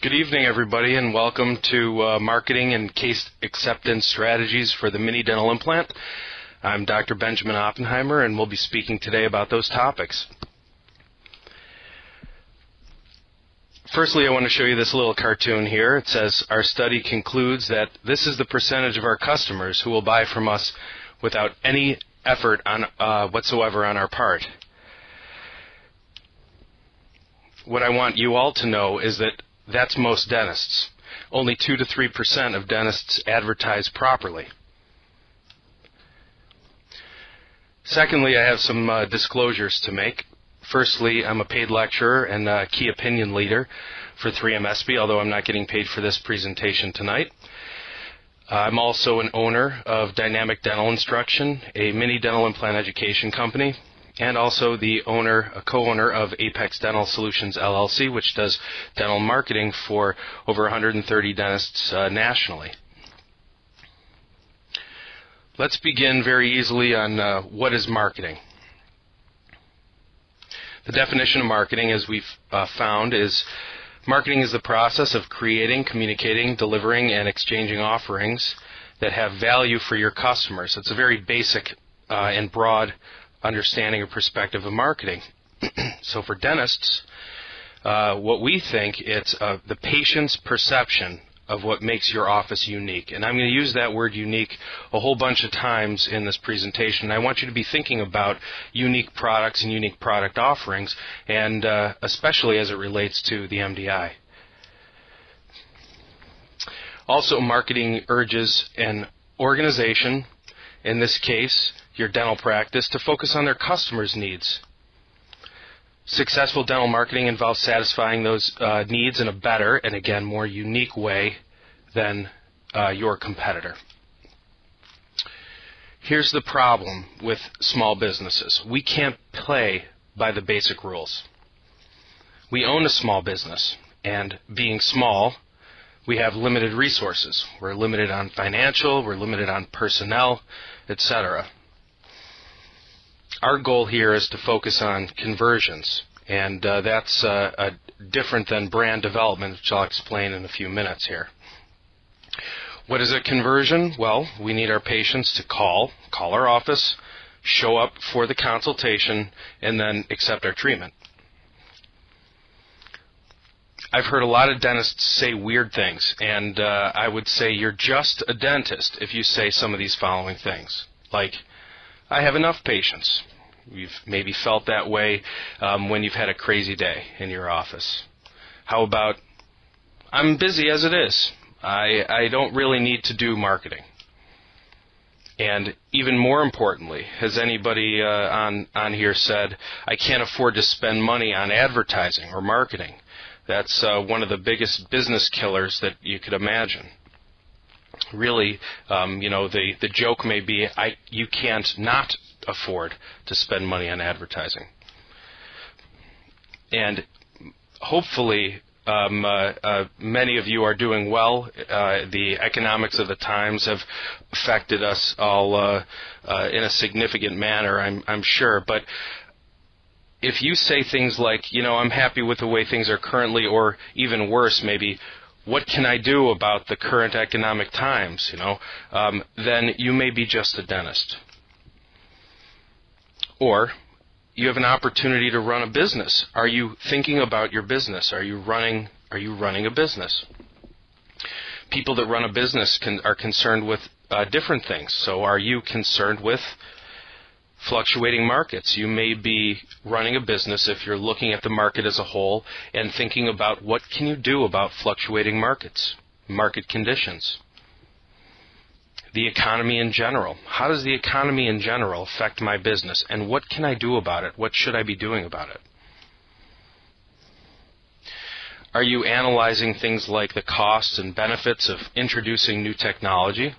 Good evening, everybody, and welcome to Marketing and Case Acceptance Strategies for the Mini Dental Implant. I'm Dr. Benjamin Oppenheimer, and we'll be speaking today about those topics. Firstly, I want to show you this little cartoon here. It says, our study concludes that this is the percentage of our customers who will buy from us without any effort whatsoever on our part. What I want you all to know is that that's most dentists. Only 2 to 3% of dentists advertise properly. Secondly, I have some disclosures to make. Firstly, I'm a paid lecturer and a key opinion leader for 3MSB, although I'm not getting paid for this presentation tonight. I'm also an owner of Dynamic Dental Instruction, a mini dental implant education company, and also the co-owner of Apex Dental Solutions, LLC, which does dental marketing for over 130 dentists nationally. Let's begin very easily on what is marketing. The definition of marketing, as we've found, is marketing is the process of creating, communicating, delivering, and exchanging offerings that have value for your customers. It's a very basic and broad understanding or perspective of marketing. So for dentists, what we think it's the patient's perception of what makes your office unique. And I'm going to use that word unique a whole bunch of times in this presentation. I want you to be thinking about unique products and unique product offerings, and especially as it relates to the MDI. Also, marketing urges an organization, in this case, your dental practice, to focus on their customers' needs. Successful dental marketing involves satisfying those needs in a better and, again, more unique way than your competitor. Here's the problem with small businesses. We can't play by the basic rules. We own a small business, and being small, we have limited resources. We're limited on financial, we're limited on personnel, etc. Our goal here is to focus on conversions, and that's different than brand development, which I'll explain in a few minutes here. What is a conversion? Well, we need our patients to call our office, show up for the consultation, and then accept our treatment. I've heard a lot of dentists say weird things, and I would say you're just a dentist if you say some of these following things, like, I have enough patients. You've maybe felt that way when you've had a crazy day in your office. How about, I'm busy as it is. I don't really need to do marketing. And even more importantly, has anybody on here said, I can't afford to spend money on advertising or marketing? That's one of the biggest business killers that you could imagine. Really, the joke may be, you can't not afford to spend money on advertising. And hopefully, many of you are doing well. The economics of the times have affected us all in a significant manner, I'm sure. But if you say things like, I'm happy with the way things are currently, or even worse, maybe, what can I do about the current economic times, then you may be just a dentist. Or you have an opportunity to run a business. Are you thinking about your business? Are you running a business? People that run a business are concerned with different things. So are you concerned with fluctuating markets? You may be running a business if you're looking at the market as a whole and thinking about what can you do about fluctuating markets, market conditions. The economy in general. How does the economy in general affect my business, and what can I do about it? What should I be doing about it? Are you analyzing things like the costs and benefits of introducing new technology?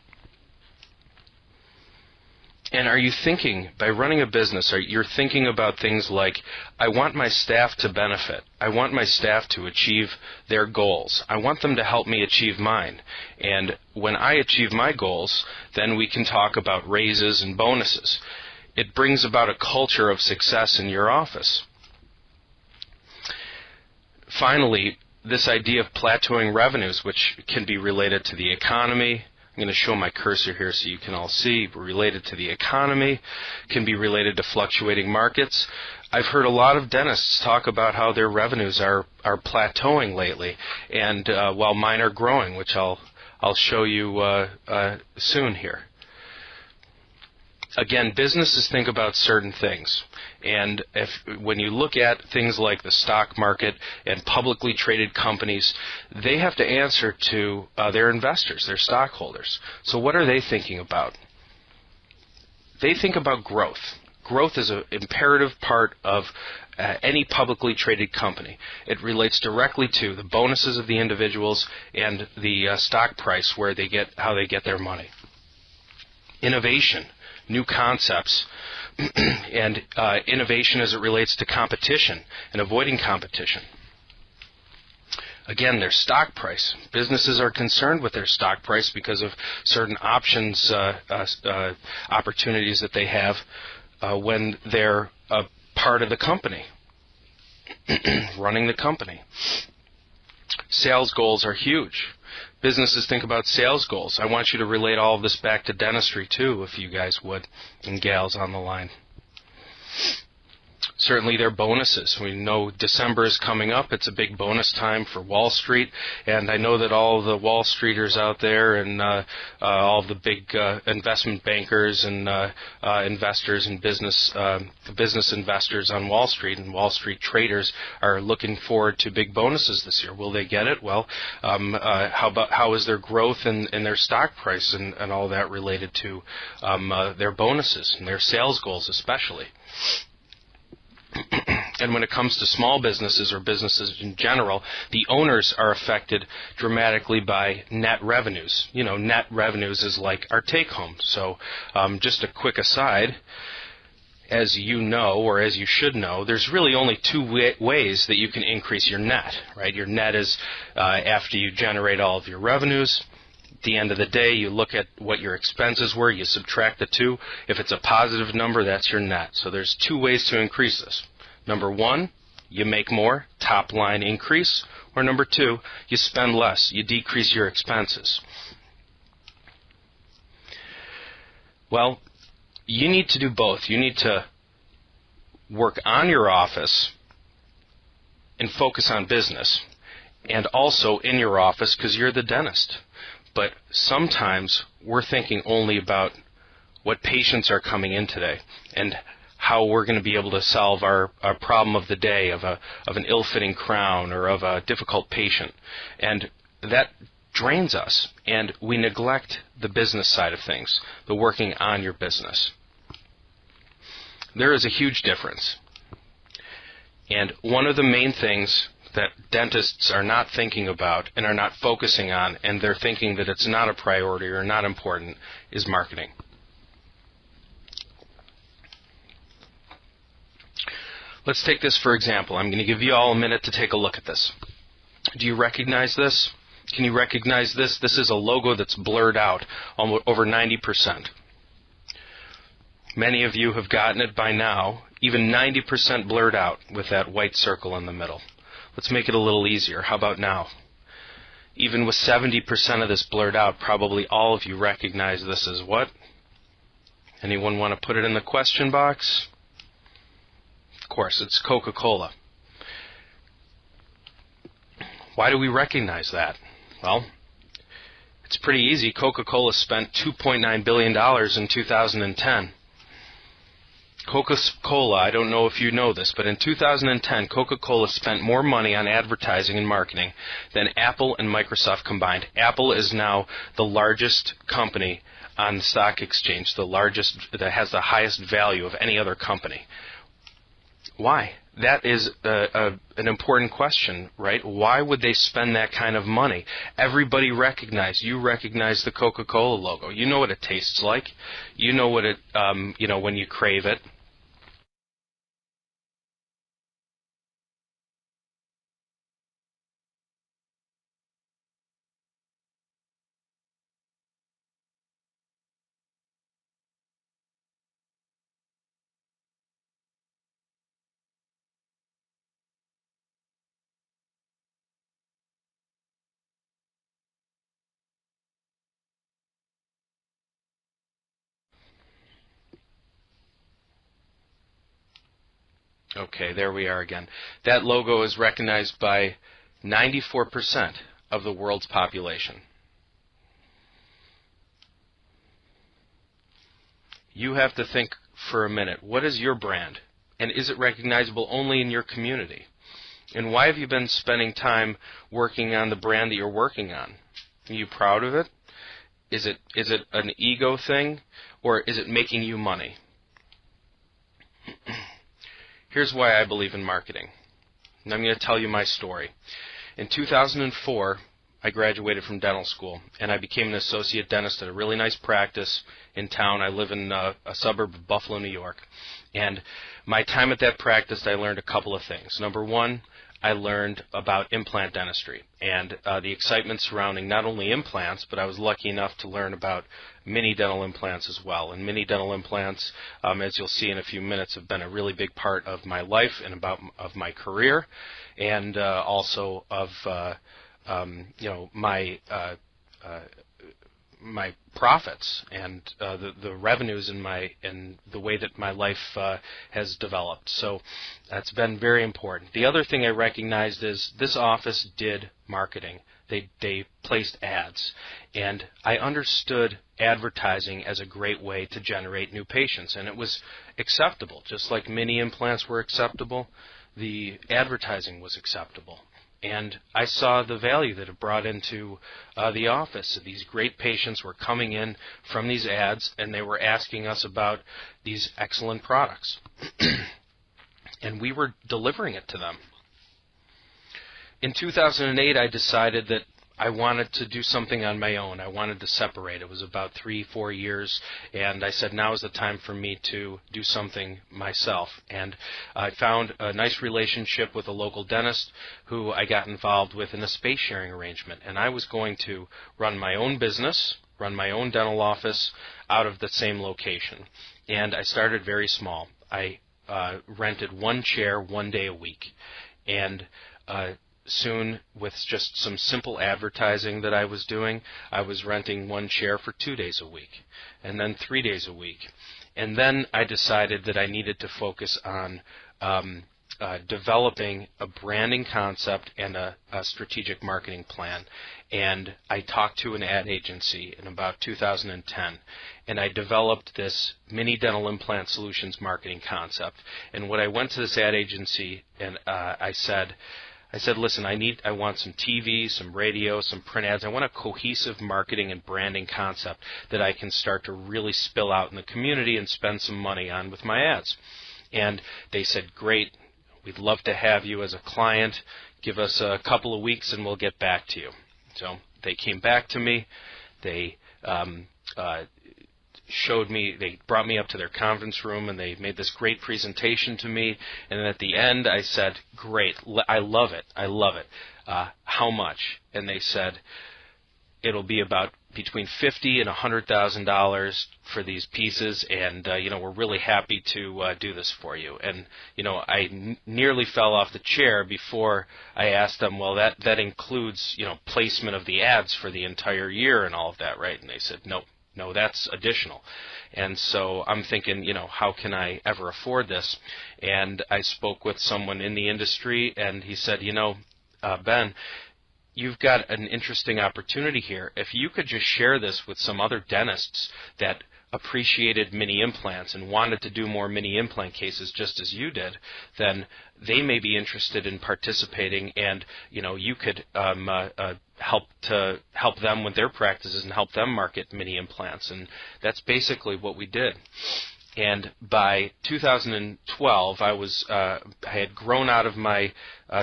And are you thinking, by running a business, you're thinking about things like, I want my staff to benefit. I want my staff to achieve their goals. I want them to help me achieve mine. And when I achieve my goals, then we can talk about raises and bonuses. It brings about a culture of success in your office. Finally, this idea of plateauing revenues, which can be related to the economy. I'm going to show my cursor here so you can all see. Related to the economy, can be related to fluctuating markets. I've heard a lot of dentists talk about how their revenues are plateauing lately, and while mine are growing, which I'll show you soon here. Again, businesses think about certain things, and when you look at things like the stock market and publicly traded companies, they have to answer to their investors, their stockholders. So what are they thinking about? They think about growth. Growth is an imperative part of any publicly traded company. It relates directly to the bonuses of the individuals and the stock price, how they get their money. Innovation, new concepts, and innovation as it relates to competition and avoiding competition. Again, their stock price. Businesses are concerned with their stock price because of certain options, opportunities that they have when they're a part of the company, running the company. Sales goals are huge. Businesses think about sales goals. I want you to relate all of this back to dentistry too, if you guys would, and gals on the line. Certainly their bonuses. We know December is coming up. It's a big bonus time for Wall Street, and I know that all the Wall Streeters out there and all the big investment bankers and investors and business investors on Wall Street and Wall Street traders are looking forward to big bonuses this year. Will they get it? Well, how is their growth and their stock price and all that related to their bonuses and their sales goals especially? And when it comes to small businesses or businesses in general, the owners are affected dramatically by net revenues. You know, net revenues is like our take-home. So just a quick aside, as you know, or as you should know, there's really only two ways that you can increase your net, right? Your net is after you generate all of your revenues. At the end of the day, you look at what your expenses were, you subtract the two. If it's a positive number, that's your net. So there's two ways to increase this. Number one, you make more, top line increase. Or number two, you spend less, you decrease your expenses. Well, you need to do both. You need to work on your office and focus on business, and also in your office because you're the dentist. But sometimes we're thinking only about what patients are coming in today and how we're going to be able to solve our problem of the day of an ill-fitting crown or of a difficult patient. And that drains us, and we neglect the business side of things, the working on your business. There is a huge difference. And one of the main things that dentists are not thinking about and are not focusing on, and they're thinking that it's not a priority or not important, is marketing. Let's take this for example. I'm going to give you all a minute to take a look at this. Do you recognize this? Can you recognize this? This is a logo that's blurred out over 90%. Many of you have gotten it by now, even 90% blurred out with that white circle in the middle. Let's make it a little easier. How about now? Even with 70% of this blurred out, probably all of you recognize this as what? Anyone want to put it in the question box? Of course, it's Coca-Cola. Why do we recognize that? Well, it's pretty easy. Coca-Cola spent $2.9 billion in 2010. Coca-Cola, I don't know if you know this, but in 2010, Coca-Cola spent more money on advertising and marketing than Apple and Microsoft combined. Apple is now the largest company on the stock exchange, the largest that has the highest value of any other company. Why? That is an important question, right? Why would they spend that kind of money? Everybody you recognize the Coca-Cola logo. You know what it tastes like. You know what it, when you crave it. Okay, there we are again. That logo is recognized by 94% of the world's population. You have to think for a minute, what is your brand? And is it recognizable only in your community? And why have you been spending time working on the brand that you're working on? Are you proud of it? Is it an ego thing, or is it making you money? Here's why I believe in marketing. And I'm going to tell you my story. In 2004, I graduated from dental school, and I became an associate dentist at a really nice practice in town. I live in a suburb of Buffalo, New York. And my time at that practice, I learned a couple of things. Number one, I learned about implant dentistry and the excitement surrounding not only implants, but I was lucky enough to learn about mini dental implants as well. And mini dental implants, as you'll see in a few minutes, have been a really big part of my life and of my career, and also of my profits and the revenues in the way that my life has developed. So that's been very important. The other thing I recognized is this office did marketing. They placed ads, and I understood advertising as a great way to generate new patients, and it was acceptable. Just like mini implants were acceptable, the advertising was acceptable. And I saw the value that it brought into the office. These great patients were coming in from these ads, and they were asking us about these excellent products. And we were delivering it to them. In 2008, I decided that I wanted to do something on my own. I wanted to separate. It was about 3-4 years, and I said now is the time for me to do something myself. And I found a nice relationship with a local dentist who I got involved with in a space sharing arrangement. And I was going to run my own business, run my own dental office out of the same location. And I started very small. I rented one chair 1 day a week. And soon, with just some simple advertising that I was doing, I was renting one chair for 2 days a week, and then 3 days a week. And then I decided that I needed to focus on developing a branding concept and a strategic marketing plan. And I talked to an ad agency in about 2010, and I developed this mini dental implant solutions marketing concept. And when I went to this ad agency, and I said, listen, I want some TV, some radio, some print ads. I want a cohesive marketing and branding concept that I can start to really spill out in the community and spend some money on with my ads. And they said, great, we'd love to have you as a client. Give us a couple of weeks and we'll get back to you. So they came back to me. They they brought me up to their conference room, and they made this great presentation to me. And then at the end, I said, great, I love it. How much? And they said, it'll be about between $50,000 and $100,000 for these pieces, and we're really happy to do this for you. And I nearly fell off the chair before I asked them, well, that includes placement of the ads for the entire year and all of that, right? And they said, no, that's additional. And so I'm thinking, how can I ever afford this? And I spoke with someone in the industry, and he said, Ben, you've got an interesting opportunity here. If you could just share this with some other dentists that appreciated mini implants and wanted to do more mini implant cases just as you did, then they may be interested in participating, and you could help them with their practices and help them market mini implants. And that's basically what we did. And by 2012, I had grown out of my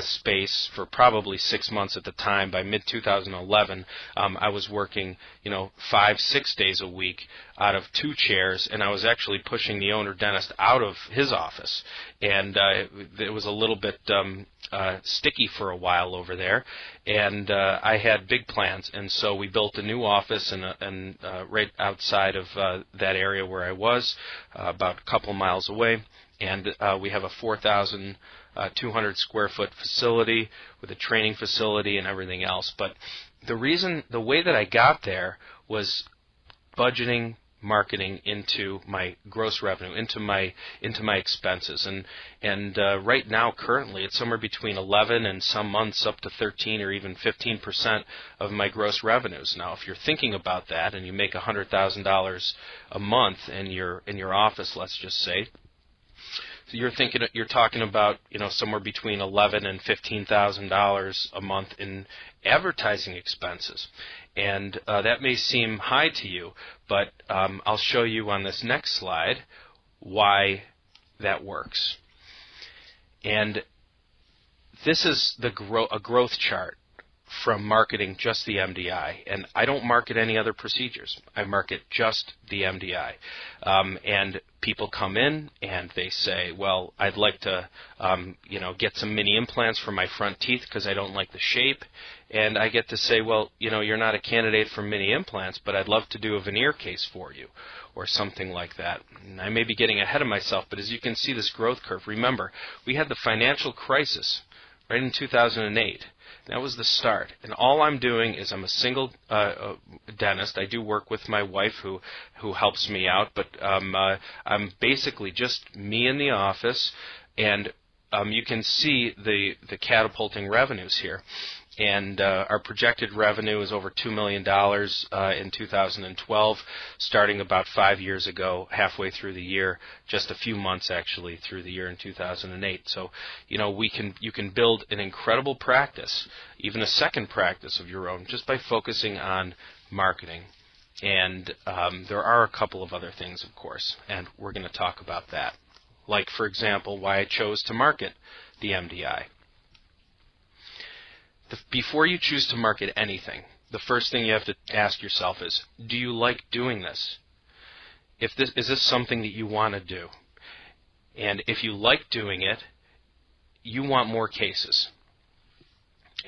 space for probably 6 months at the time. By mid-2011, I was working, 5-6 days a week out of 2 chairs, and I was actually pushing the owner dentist out of his office. And it was a little bit sticky for a while over there, and I had big plans. And so we built a new office and right outside of that area where I was, about a couple miles away, and we have a 4,200 square foot facility with a training facility and everything else. But the way that I got there was budgeting, marketing into my gross revenue, into my expenses, and right now currently it's somewhere between 11 and some months up to 13 or even 15% of my gross revenues. Now, if you're thinking about that and you make $100,000 a month in your office, let's just say, so you're talking about somewhere between $11,000 and $15,000 a month in advertising expenses, and that may seem high to you, but I'll show you on this next slide why that works. And this is a growth chart from marketing just the MDI, and I don't market any other procedures. I market just the MDI, and people come in and they say, well, I'd like to get some mini implants for my front teeth because I don't like the shape, and I get to say, well, you're not a candidate for mini implants, but I'd love to do a veneer case for you or something like that. And I may be getting ahead of myself, but as you can see this growth curve, remember, we had the financial crisis right in 2008. That was the start, and all I'm doing is I'm a single dentist. I do work with my wife who helps me out, but I'm basically just me in the office, and you can see the catapulting revenues here. And our projected revenue is over $2 million in 2012, starting about 5 years ago, halfway through the year, just a few months actually through the year in 2008. So, you can build an incredible practice, even a second practice of your own, just by focusing on marketing. And there are a couple of other things, of course, and we're going to talk about that. Like, for example, why I chose to market the MDI. Before you choose to market anything, the first thing you have to ask yourself is, do you like doing this? Is this something that you want to do? And if you like doing it, you want more cases.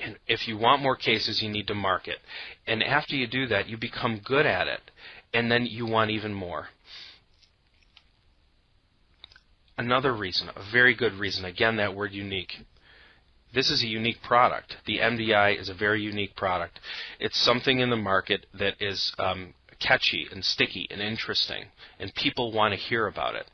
And if you want more cases, you need to market. And after you do that, you become good at it. And then you want even more. Another reason, a very good reason, again, that word unique. This is a unique product. The MDI is a very unique product. It's something in the market that is catchy and sticky and interesting, and people want to hear about it.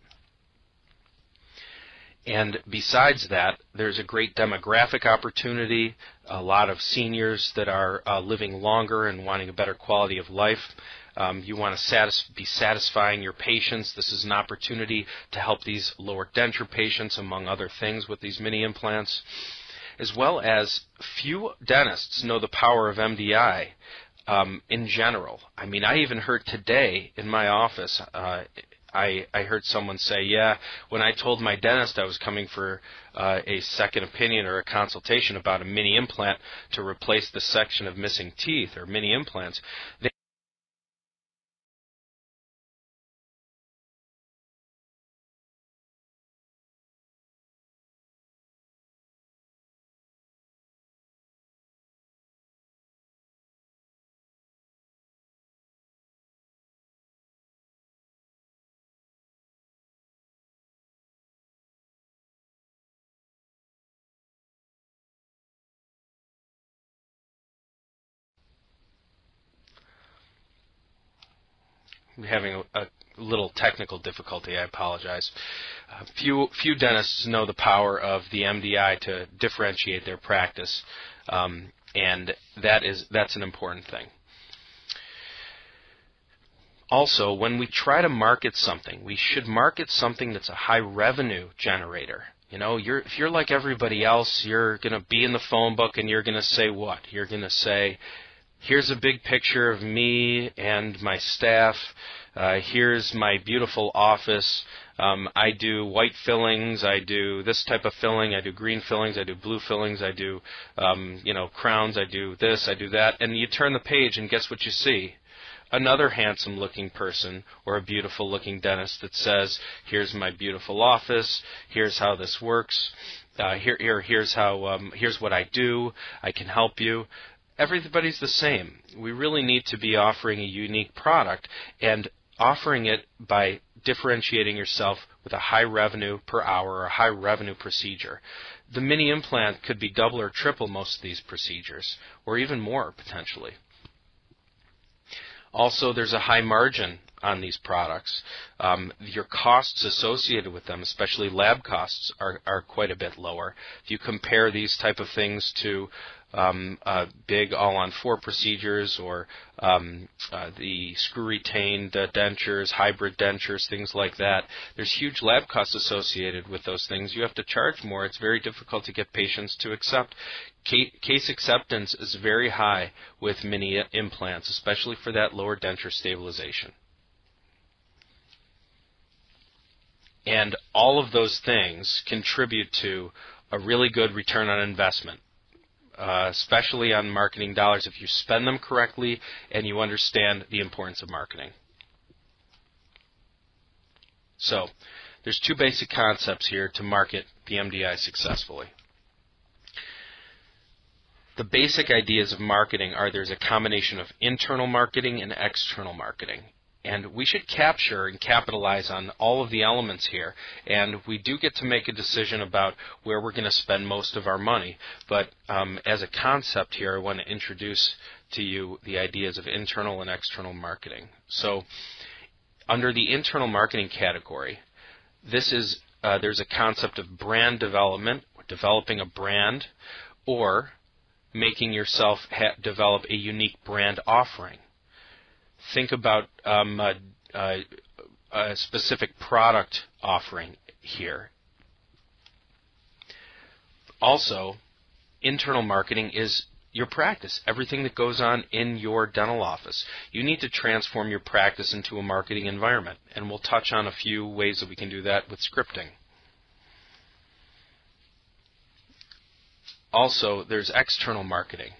And besides that, there's a great demographic opportunity, a lot of seniors that are living longer and wanting a better quality of life. You want to be satisfying your patients. This is an opportunity to help these lower denture patients, among other things, with these mini implants. As well as few dentists know the power of MDI in general. I mean, I even heard today in my office, I heard someone say, yeah, when I told my dentist I was coming for a second opinion or a consultation about a mini implant to replace the section of missing teeth or mini implants, they I'm having a little technical difficulty. I apologize. Few dentists know the power of the MDI to differentiate their practice, and that's an important thing. Also, when we try to market something, we should market something that's a high revenue generator. If you're like everybody else, you're going to be in the phone book and you're going to say what? You're going to say, here's a big picture of me and my staff. Here's my beautiful office. I do white fillings. I do this type of filling. I do green fillings. I do blue fillings. I do, crowns. I do this. I do that. And you turn the page, and guess what you see? Another handsome-looking person or a beautiful-looking dentist that says, here's my beautiful office. Here's how this works. Here's what I do. I can help you. Everybody's the same. We really need to be offering a unique product and offering it by differentiating yourself with a high revenue per hour or a high revenue procedure. The mini implant could be double or triple most of these procedures, or even more potentially. Also, there's a high margin on these products. Your costs associated with them, especially lab costs, are quite a bit lower. If you compare these type of things to big all-on-4 procedures or the screw-retained dentures, hybrid dentures, things like that, there's huge lab costs associated with those things. You have to charge more. It's very difficult to get patients to accept. Case acceptance is very high with mini implants, especially for that lower denture stabilization. And all of those things contribute to a really good return on investment. Especially on marketing dollars, if you spend them correctly and you understand the importance of marketing. So, there's two basic concepts here to market the MDI successfully. The basic ideas of marketing are there's a combination of internal marketing and external marketing. And we should capture and capitalize on all of the elements here. And we do get to make a decision about where we're going to spend most of our money. But as a concept here, I want to introduce to you the ideas of internal and external marketing. So under the internal marketing category, there's a concept of brand development, developing a brand, or making yourself develop a unique brand offering. Think about a specific product offering here. Also, internal marketing is your practice, everything that goes on in your dental office. You need to transform your practice into a marketing environment, and we'll touch on a few ways that we can do that with scripting. Also, there's external marketing,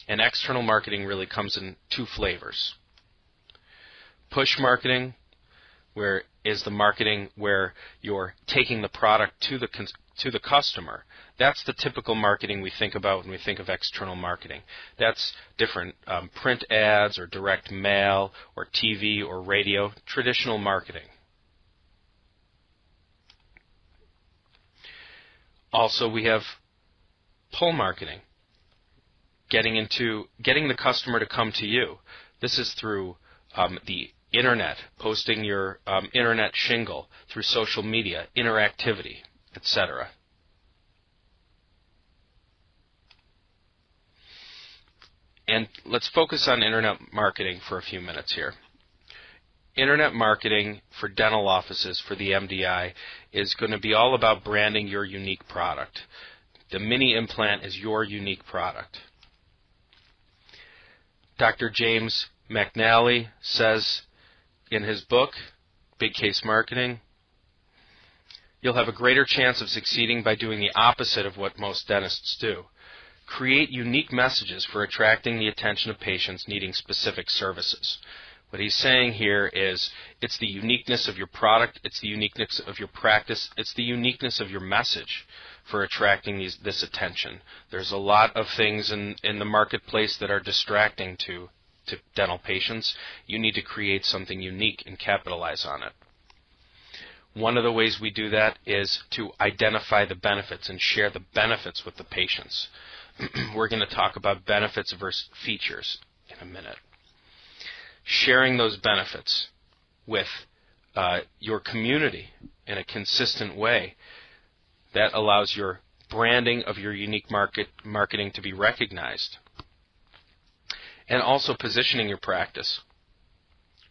and external marketing really comes in two flavors. Push marketing, where is the marketing where you're taking the product to the customer. That's the typical marketing we think about when we think of external marketing. That's different print ads or direct mail or TV or radio, traditional marketing. Also, we have pull marketing, getting the customer to come to you. This is through the internet, posting your internet shingle, through social media, interactivity, etc. And let's focus on internet marketing for a few minutes here. Internet marketing for dental offices for the MDI is going to be all about branding your unique product. The mini implant is your unique product. Dr. James McNally says in his book, Big Case Marketing, you'll have a greater chance of succeeding by doing the opposite of what most dentists do. Create unique messages for attracting the attention of patients needing specific services. What he's saying here is it's the uniqueness of your product, it's the uniqueness of your practice, it's the uniqueness of your message for attracting this attention. There's a lot of things in the marketplace that are distracting to dental patients. You need to create something unique and capitalize on it. One of the ways we do that is to identify the benefits and share the benefits with the patients. We're going to talk about benefits versus features in a minute. Sharing those benefits with your community in a consistent way, that allows your branding of your unique marketing to be recognized. And also positioning your practice.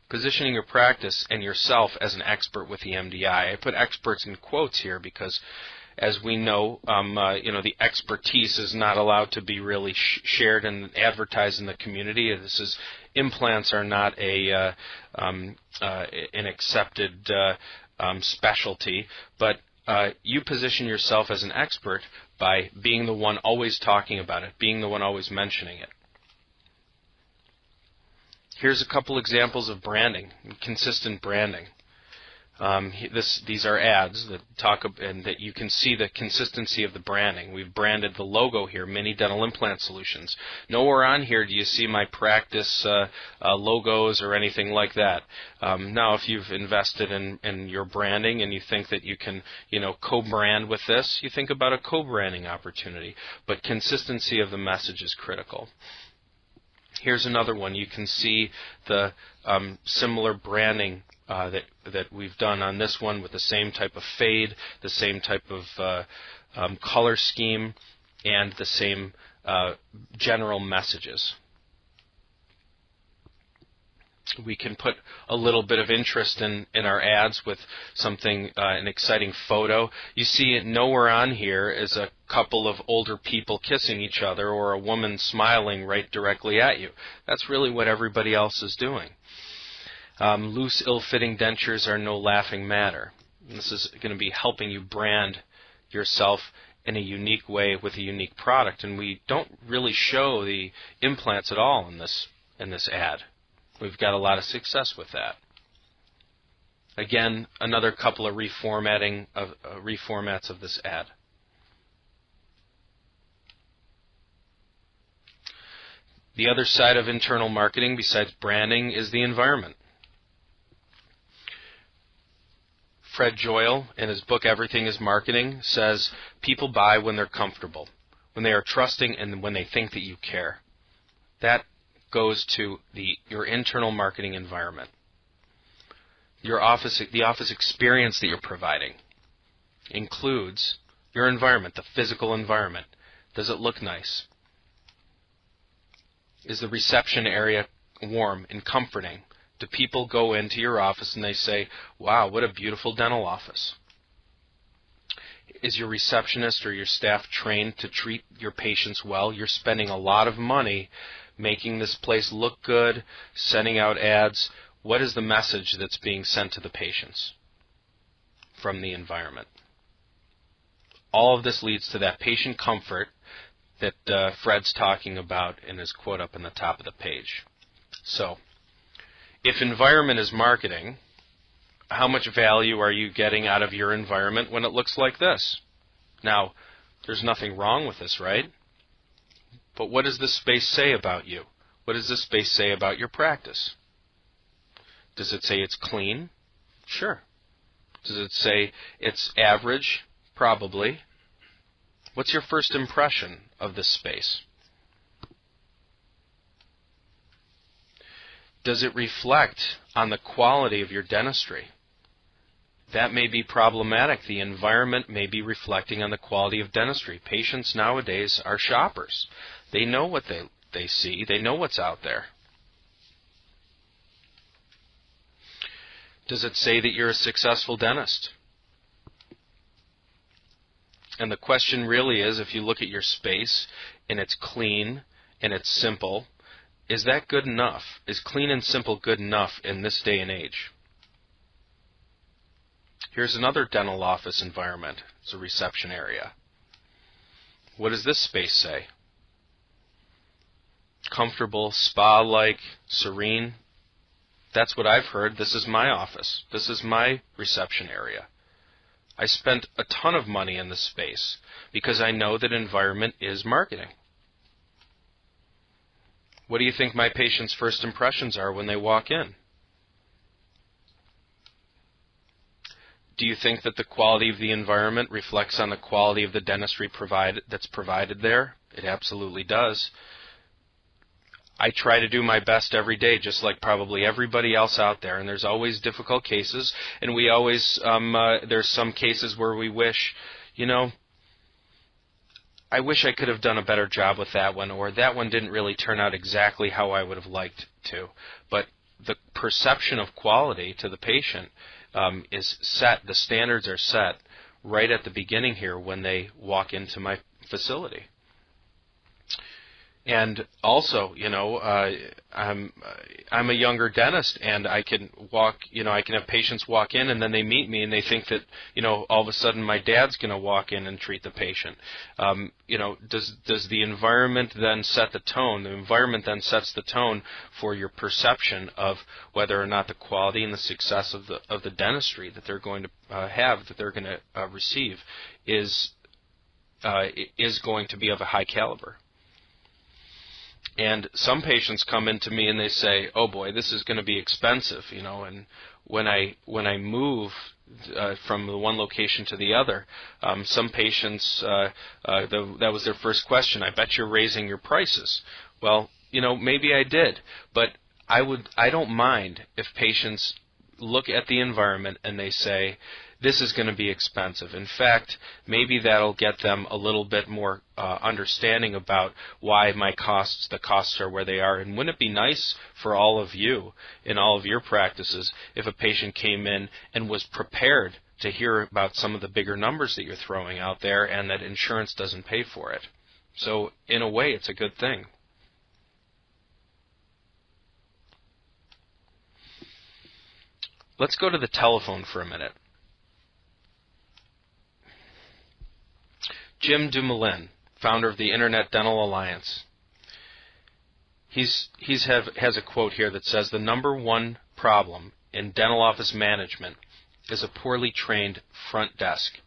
Positioning your practice and yourself as an expert with the MDI. I put experts in quotes here because, as we know, the expertise is not allowed to be really shared and advertised in the community. Implants are not an accepted specialty, but you position yourself as an expert by being the one always talking about it, being the one always mentioning it. Here's a couple examples of branding, consistent branding. These are ads that talk and that you can see the consistency of the branding. We've branded the logo here, Mini Dental Implant Solutions. Nowhere on here do you see my practice logos or anything like that. Now, if you've invested in your branding and you think that you can, co-brand with this, you think about a co-branding opportunity. But consistency of the message is critical. Here's another one. You can see the similar branding that we've done on this one with the same type of fade, the same type of color scheme, and the same general messages. We can put a little bit of interest in our ads with something, an exciting photo. You see nowhere on here is a couple of older people kissing each other or a woman smiling right directly at you. That's really what everybody else is doing. Loose, ill-fitting dentures are no laughing matter. And this is going to be helping you brand yourself in a unique way with a unique product. And we don't really show the implants at all in this ad. We've got a lot of success with that. Again, another couple of reformats of this ad. The other side of internal marketing, besides branding, is the environment. Fred Joyal, in his book Everything is Marketing, says people buy when they're comfortable, when they are trusting, and when they think that you care. That goes to your internal marketing environment. The office experience that you're providing includes your environment, the physical environment. Does it look nice? Is the reception area warm and comforting? Do people go into your office and they say, wow, what a beautiful dental office? Is your receptionist or your staff trained to treat your patients well? You're spending a lot of money making this place look good, sending out ads. What is the message that's being sent to the patients from the environment? All of this leads to that patient comfort that Fred's talking about in his quote up in the top of the page. So, if environment is marketing, how much value are you getting out of your environment when it looks like this? Now, there's nothing wrong with this, right? But what does this space say about you? What does this space say about your practice? Does it say it's clean? Sure. Does it say it's average? Probably. What's your first impression of this space? Does it reflect on the quality of your dentistry? That may be problematic. The environment may be reflecting on the quality of dentistry. Patients nowadays are shoppers. They know what they see. They know what's out there. Does it say that you're a successful dentist? And the question really is, if you look at your space and it's clean and it's simple, is that good enough? Is clean and simple good enough in this day and age? Here's another dental office environment. It's a reception area. What does this space say? Comfortable, spa-like, serene. That's what I've heard. This is my office. This is my reception area. I spent a ton of money in this space because I know that environment is marketing. What do you think my patients' first impressions are when they walk in? Do you think that the quality of the environment reflects on the quality of the dentistry that's provided there? It absolutely does. I try to do my best every day, just like probably everybody else out there, and there's always difficult cases, and we always, there's some cases where we wish, I wish I could have done a better job with that one, or that one didn't really turn out exactly how I would have liked to. But the perception of quality to the patient is set, the standards are set right at the beginning here when they walk into my facility. And also, I'm a younger dentist, and I can I can have patients walk in, and then they meet me, and they think that, all of a sudden my dad's going to walk in and treat the patient. Does the environment then set the tone? The environment then sets the tone for your perception of whether or not the quality and the success of the dentistry that they're going to that they're going to receive is going to be of a high caliber. And some patients come into me and they say, "Oh boy, this is going to be expensive," And when I move from the one location to the other, some patients that was their first question. I bet you're raising your prices. Well, maybe I did, but I don't mind if patients look at the environment and they say, this is going to be expensive. In fact, maybe that'll get them a little bit more understanding about why the costs are where they are. And wouldn't it be nice for all of you in all of your practices if a patient came in and was prepared to hear about some of the bigger numbers that you're throwing out there and that insurance doesn't pay for it? So in a way, it's a good thing. Let's go to the telephone for a minute. Jim Dumoulin, founder of the Internet Dental Alliance, has a quote here that says, the number one problem in dental office management is a poorly trained front desk.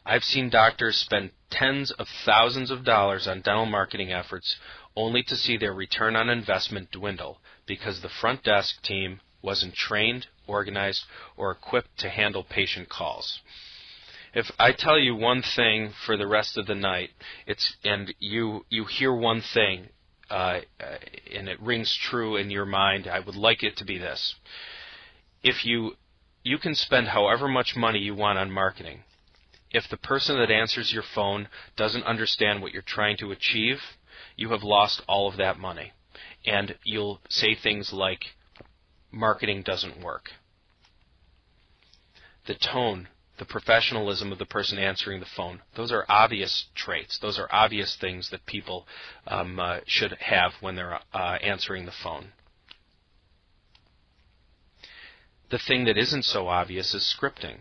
I've seen doctors spend tens of thousands of dollars on dental marketing efforts only to see their return on investment dwindle because the front desk team wasn't trained, organized, or equipped to handle patient calls. If I tell you one thing for the rest of the night, and you hear one thing, and it rings true in your mind, I would like it to be this. If you can spend however much money you want on marketing. If the person that answers your phone doesn't understand what you're trying to achieve, you have lost all of that money. And you'll say things like, marketing doesn't work. The tone, the professionalism of the person answering the phone, those are obvious traits. Those are obvious things that people should have when they're answering the phone. The thing that isn't so obvious is scripting.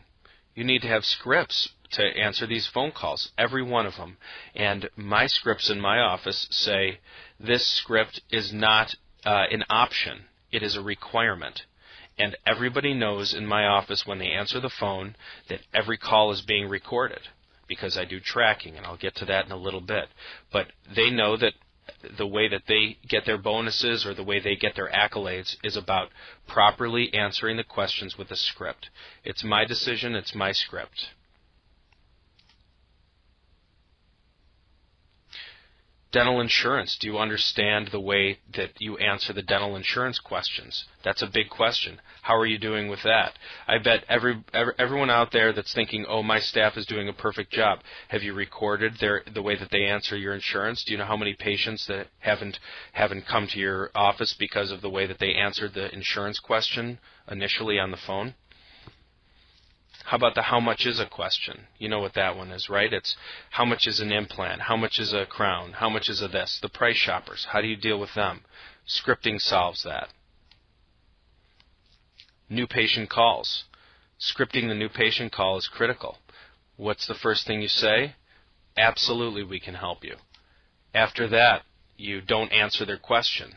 You need to have scripts to answer these phone calls, every one of them. And my scripts in my office say, this script is not an option. It is a requirement. And everybody knows in my office when they answer the phone that every call is being recorded because I do tracking, and I'll get to that in a little bit. But they know that the way that they get their bonuses or the way they get their accolades is about properly answering the questions with a script. It's my decision, it's my script. Dental insurance. Do you understand the way that you answer the dental insurance questions? That's a big question. How are you doing with that? I bet everyone out there that's thinking, oh, my staff is doing a perfect job. Have you recorded the way that they answer your insurance? Do you know how many patients that haven't come to your office because of the way that they answered the insurance question initially on the phone? How about the how much is a question? You know what that one is, right? It's how much is an implant? How much is a crown? How much is a this? The price shoppers. How do you deal with them? Scripting solves that. New patient calls. Scripting the new patient call is critical. What's the first thing you say? Absolutely, we can help you. After that, you don't answer their question.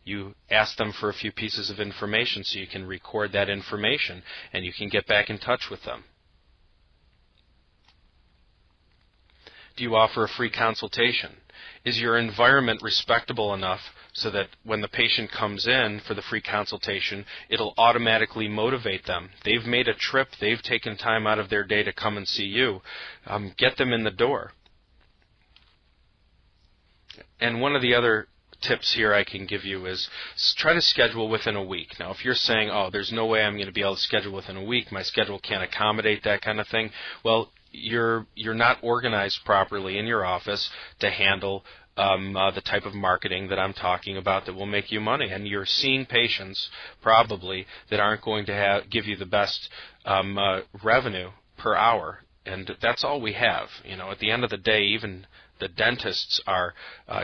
You ask them for a few pieces of information so you can record that information and you can get back in touch with them. Do you offer a free consultation? Is your environment respectable enough so that when the patient comes in for the free consultation, it'll automatically motivate them? They've made a trip. They've taken time out of their day to come and see you. Get them in the door. And one of the other tips here I can give you is try to schedule within a week. Now, if you're saying, oh, there's no way I'm going to be able to schedule within a week, my schedule can't accommodate that kind of thing, well, you're not organized properly in your office to handle the type of marketing that I'm talking about that will make you money. And you're seeing patients probably that aren't going to give you the best revenue per hour. And that's all we have. At the end of the day, even the dentists are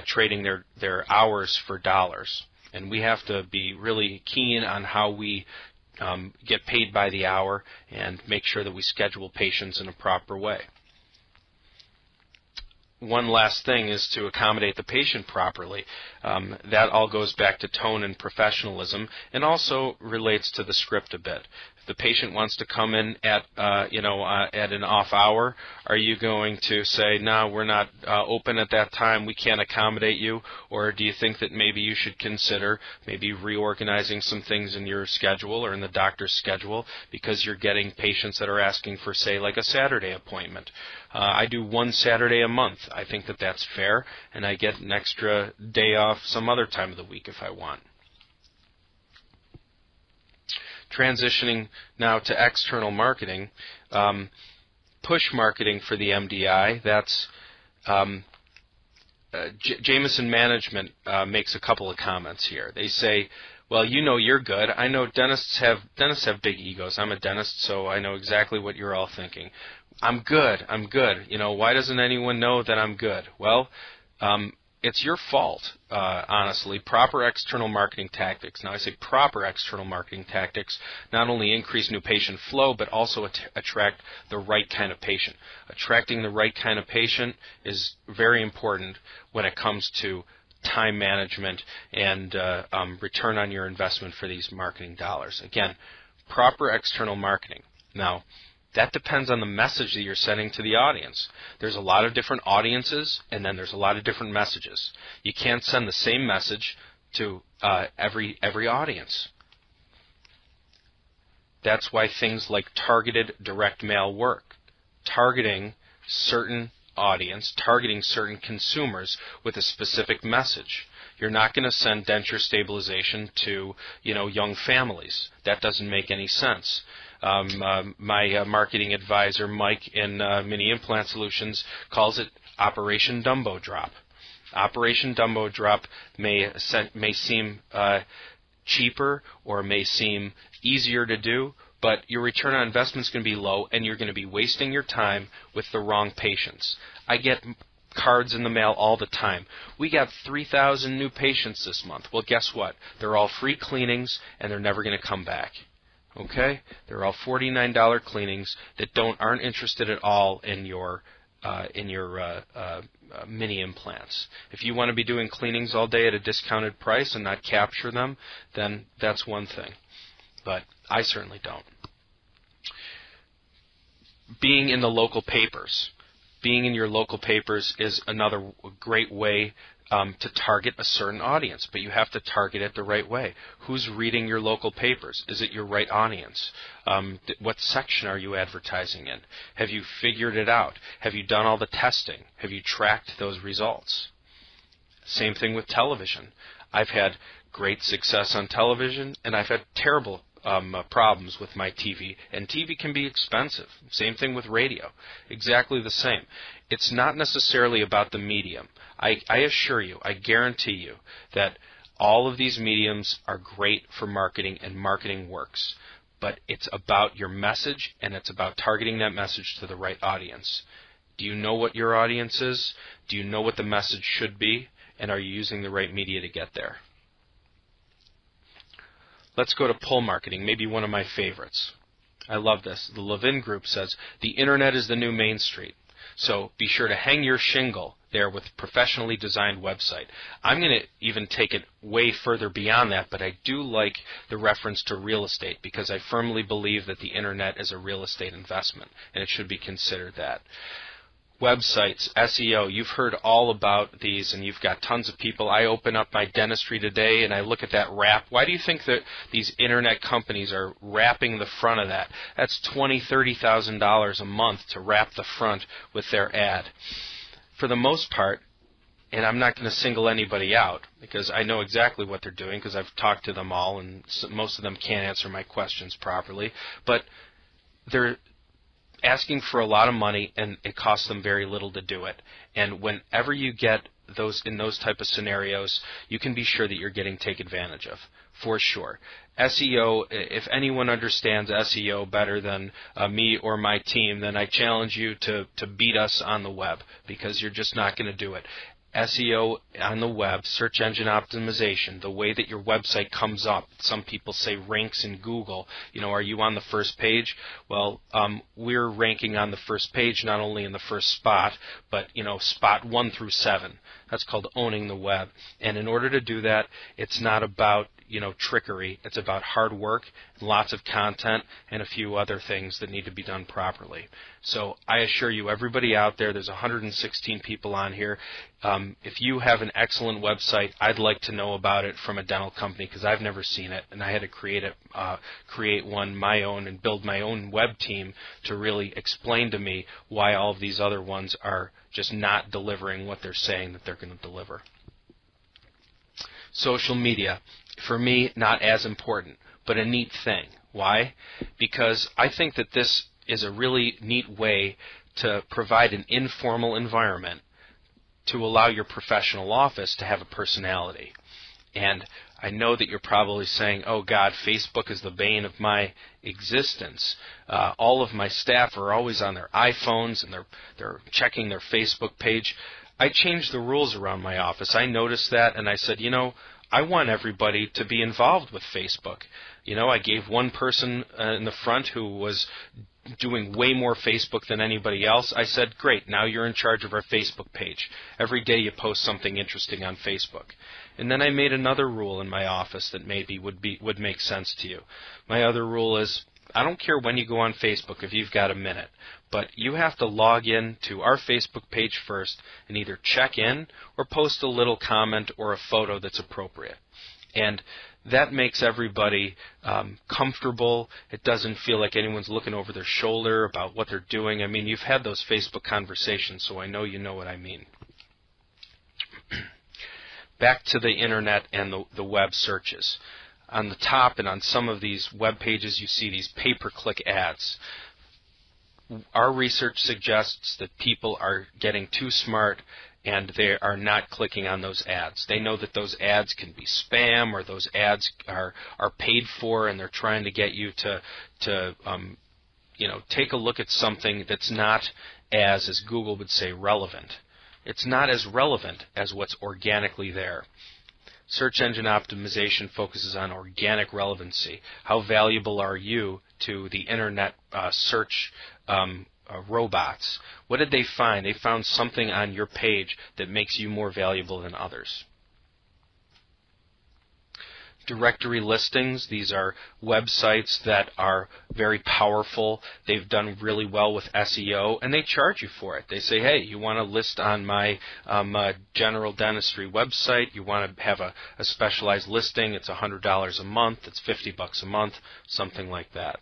trading their hours for dollars. And we have to be really keen on how we get paid by the hour and make sure that we schedule patients in a proper way. One last thing is to accommodate the patient properly. That all goes back to tone and professionalism and also relates to the script a bit. If the patient wants to come in at an off hour, are you going to say, no, we're not open at that time, we can't accommodate you? Or do you think that maybe you should consider maybe reorganizing some things in your schedule or in the doctor's schedule because you're getting patients that are asking for, say, like a Saturday appointment? I do one Saturday a month. month. I think that that's fair, and I get an extra day off some other time of the week if I want. Transitioning now to external marketing, push marketing for the MDI, that's Jameson Management makes a couple of comments here. They say, well, you know you're good. I know dentists have big egos. I'm a dentist, so I know exactly what you're all thinking. I'm good. You know, why doesn't anyone know that I'm good? Well, it's your fault, honestly. Proper external marketing tactics. Now, I say proper external marketing tactics not only increase new patient flow, but also attract the right kind of patient. Attracting the right kind of patient is very important when it comes to time management and return on your investment for these marketing dollars. Again, proper external marketing. Now, that depends on the message that you're sending to the audience. There's a lot of different audiences, and then there's a lot of different messages. You can't send the same message to every audience. That's why things like targeted direct mail work. Targeting certain audience, targeting certain consumers with a specific message. You're not going to send denture stabilization to, young families. That doesn't make any sense. My marketing advisor, Mike, in Mini Implant Solutions, calls it Operation Dumbo Drop. Operation Dumbo Drop may seem cheaper or may seem easier to do, but your return on investment is going to be low, and you're going to be wasting your time with the wrong patients. I get cards in the mail all the time. We got 3,000 new patients this month. Well, guess what? They're all free cleanings, and they're never going to come back. Okay? They're all $49 cleanings that aren't interested at all in your mini implants. If you want to be doing cleanings all day at a discounted price and not capture them, then that's one thing. But I certainly don't. Being in the local papers. Being in your local papers is another great way to target a certain audience, but you have to target it the right way. Who's reading your local papers? Is it your right audience? What section are you advertising in? Have you figured it out? Have you done all the testing? Have you tracked those results? Same thing with television. I've had great success on television, and I've had terrible problems with my TV, and TV can be expensive. Same thing with radio. Exactly the same. It's not necessarily about the medium. I assure you, I guarantee you that all of these mediums are great for marketing, and marketing works. But it's about your message, and it's about targeting that message to the right audience. Do you know what your audience is? Do you know what the message should be? And are you using the right media to get there? Let's go to pull marketing, maybe one of my favorites. I love this. The Levin Group says, the internet is the new Main Street. So be sure to hang your shingle there with a professionally designed website. I'm going to even take it way further beyond that, but I do like the reference to real estate because I firmly believe that the internet is a real estate investment, and it should be considered that. Websites, SEO, you've heard all about these, and you've got tons of people. I open up my dentistry today, and I look at that wrap. Why do you think that these internet companies are wrapping the front of that? That's $20,000, $30,000 a month to wrap the front with their ad. For the most part, and I'm not going to single anybody out because I know exactly what they're doing because I've talked to them all, and most of them can't answer my questions properly, but they're asking for a lot of money, and it costs them very little to do it. And whenever you get in those type of scenarios, you can be sure that you're getting taken advantage of, for sure. SEO, if anyone understands SEO better than me or my team, then I challenge you to beat us on the web because you're just not going to do it. SEO on the web, search engine optimization, the way that your website comes up. Some people say ranks in Google. Are you on the first page? Well, we're ranking on the first page, not only in the first spot, but, spot 1 through 7. That's called owning the web. And in order to do that, it's not about trickery. It's about hard work, lots of content, and a few other things that need to be done properly. So I assure you, everybody out there, there's 116 people on here. If you have an excellent website, I'd like to know about it from a dental company because I've never seen it, and I had to create one my own and build my own web team to really explain to me why all of these other ones are just not delivering what they're saying that they're going to deliver. Social media, for me, not as important, but a neat thing. Why? Because I think that this is a really neat way to provide an informal environment to allow your professional office to have a personality. And I know that you're probably saying, oh God, Facebook is the bane of my existence. All of my staff are always on their iPhones and they're checking their Facebook page. I changed the rules around my office. I noticed that, and I said, I want everybody to be involved with Facebook. I gave one person in the front who was doing way more Facebook than anybody else. I said, great, now you're in charge of our Facebook page. Every day you post something interesting on Facebook. And then I made another rule in my office that maybe would make sense to you. My other rule is, I don't care when you go on Facebook if you've got a minute, but you have to log in to our Facebook page first and either check in or post a little comment or a photo that's appropriate. And that makes everybody comfortable. It doesn't feel like anyone's looking over their shoulder about what they're doing. I mean, you've had those Facebook conversations, so I know you know what I mean. Back to the internet and the web searches. On the top and on some of these web pages, you see these pay-per-click ads. Our research suggests that people are getting too smart and they are not clicking on those ads. They know that those ads can be spam or those ads are paid for, and they're trying to get you to take a look at something that's not as Google would say, relevant. It's not as relevant as what's organically there. Search engine optimization focuses on organic relevancy. How valuable are you to the internet search robots? What did they find? They found something on your page that makes you more valuable than others. Directory listings, these are websites that are very powerful. They've done really well with SEO, and they charge you for it. They say, hey, you want to list on my general dentistry website, you want to have a specialized listing, it's $100 a month, it's $50 a month, something like that.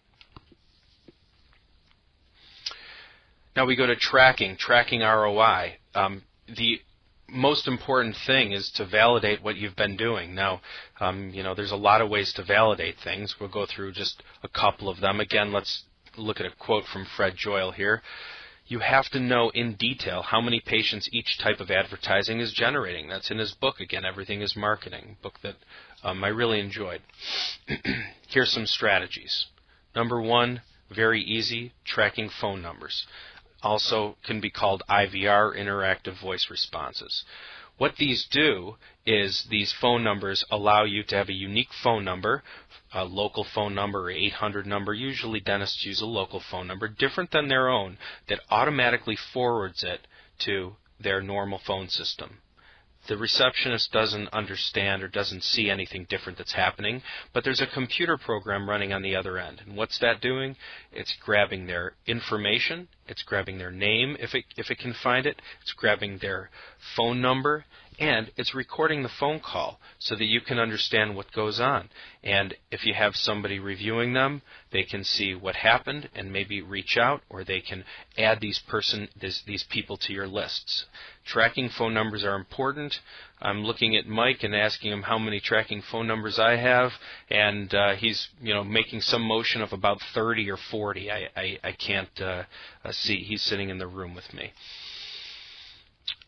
Now we go to tracking ROI. The most important thing is to validate what you've been doing. Now, there's a lot of ways to validate things. We'll go through just a couple of them. Again, let's look at a quote from Fred Joyal here. You have to know in detail how many patients each type of advertising is generating. That's in his book, again, Everything is Marketing, book that I really enjoyed. Here's some strategies. Number one, very easy, tracking phone numbers. Also can be called IVR, interactive voice responses. What these do is these phone numbers allow you to have a unique phone number, a local phone number or 800 number. Usually dentists use a local phone number, different than their own, that automatically forwards it to their normal phone system. The receptionist doesn't understand or doesn't see anything different that's happening, but there's a computer program running on the other end. And what's that doing? It's grabbing their information, it's grabbing their name if it can find it, it's grabbing their phone number, and it's recording the phone call so that you can understand what goes on. And if you have somebody reviewing them, they can see what happened and maybe reach out, or they can add these people to your lists. Tracking phone numbers are important. I'm looking at Mike and asking him how many tracking phone numbers I have, and he's making some motion of about 30 or 40. I can't see. He's sitting in the room with me.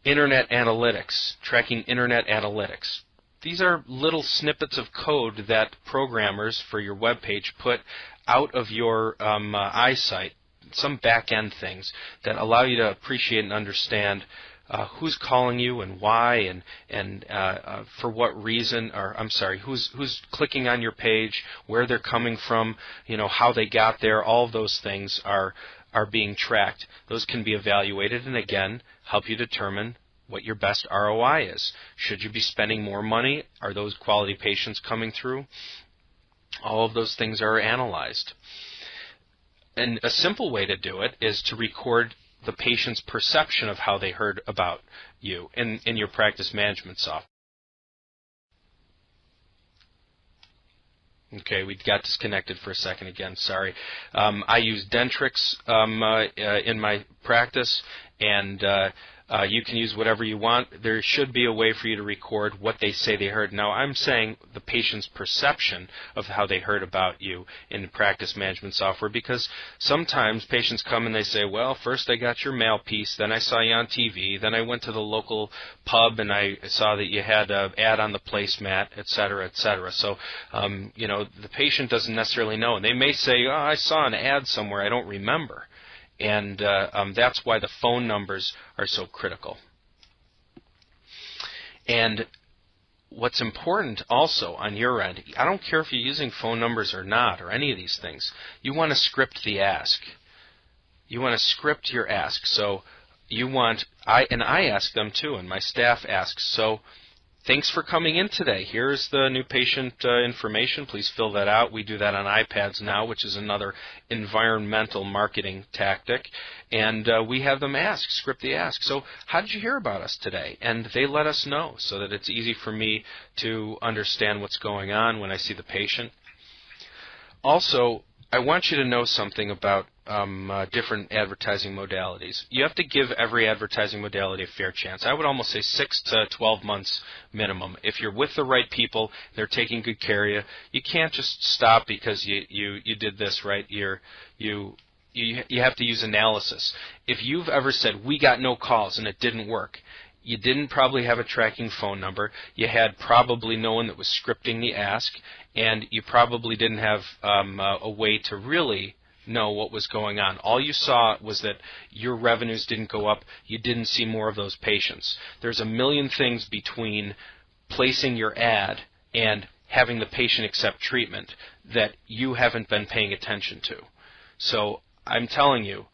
Internet analytics, tracking internet analytics. These are little snippets of code that programmers for your web page put out of your eyesight, some back-end things that allow you to appreciate and understand who's calling you and why and for what reason, or I'm sorry, who's clicking on your page, where they're coming from, how they got there. All of those things are being tracked. Those can be evaluated and again help you determine what your best ROI is. Should you be spending more money? Are those quality patients coming through? All of those things are analyzed. And a simple way to do it is to record the patient's perception of how they heard about you in your practice management software. Okay, we got disconnected for a second again, sorry. I use Dentrix in my practice, and you can use whatever you want. There should be a way for you to record what they say they heard. Now, I'm saying the patient's perception of how they heard about you in the practice management software, because sometimes patients come and they say, well, first I got your mail piece, then I saw you on TV, then I went to the local pub and I saw that you had an ad on the placemat, et cetera, et cetera. So, the patient doesn't necessarily know. And they may say, oh, I saw an ad somewhere, I don't remember. And that's why the phone numbers are so critical. And what's important also on your end, I don't care if you're using phone numbers or not, or any of these things, you want to script the ask. You want to script your ask. So you want, I ask them too, and my staff asks, so thanks for coming in today. Here's the new patient information. Please fill that out. We do that on iPads now, which is another environmental marketing tactic. And we have them ask, script the ask. So how did you hear about us today? And they let us know so that it's easy for me to understand what's going on when I see the patient. Also, I want you to know something about different advertising modalities. You have to give every advertising modality a fair chance. I would almost say 6 to 12 months minimum. If you're with the right people, they're taking good care of you, you can't just stop because you did this, right? You have to use analysis. If you've ever said, we got no calls and it didn't work, you didn't probably have a tracking phone number, you had probably no one that was scripting the ask, and you probably didn't have a way to really know what was going on. All you saw was that your revenues didn't go up, you didn't see more of those patients. There's a million things between placing your ad and having the patient accept treatment that you haven't been paying attention to. So I'm telling you,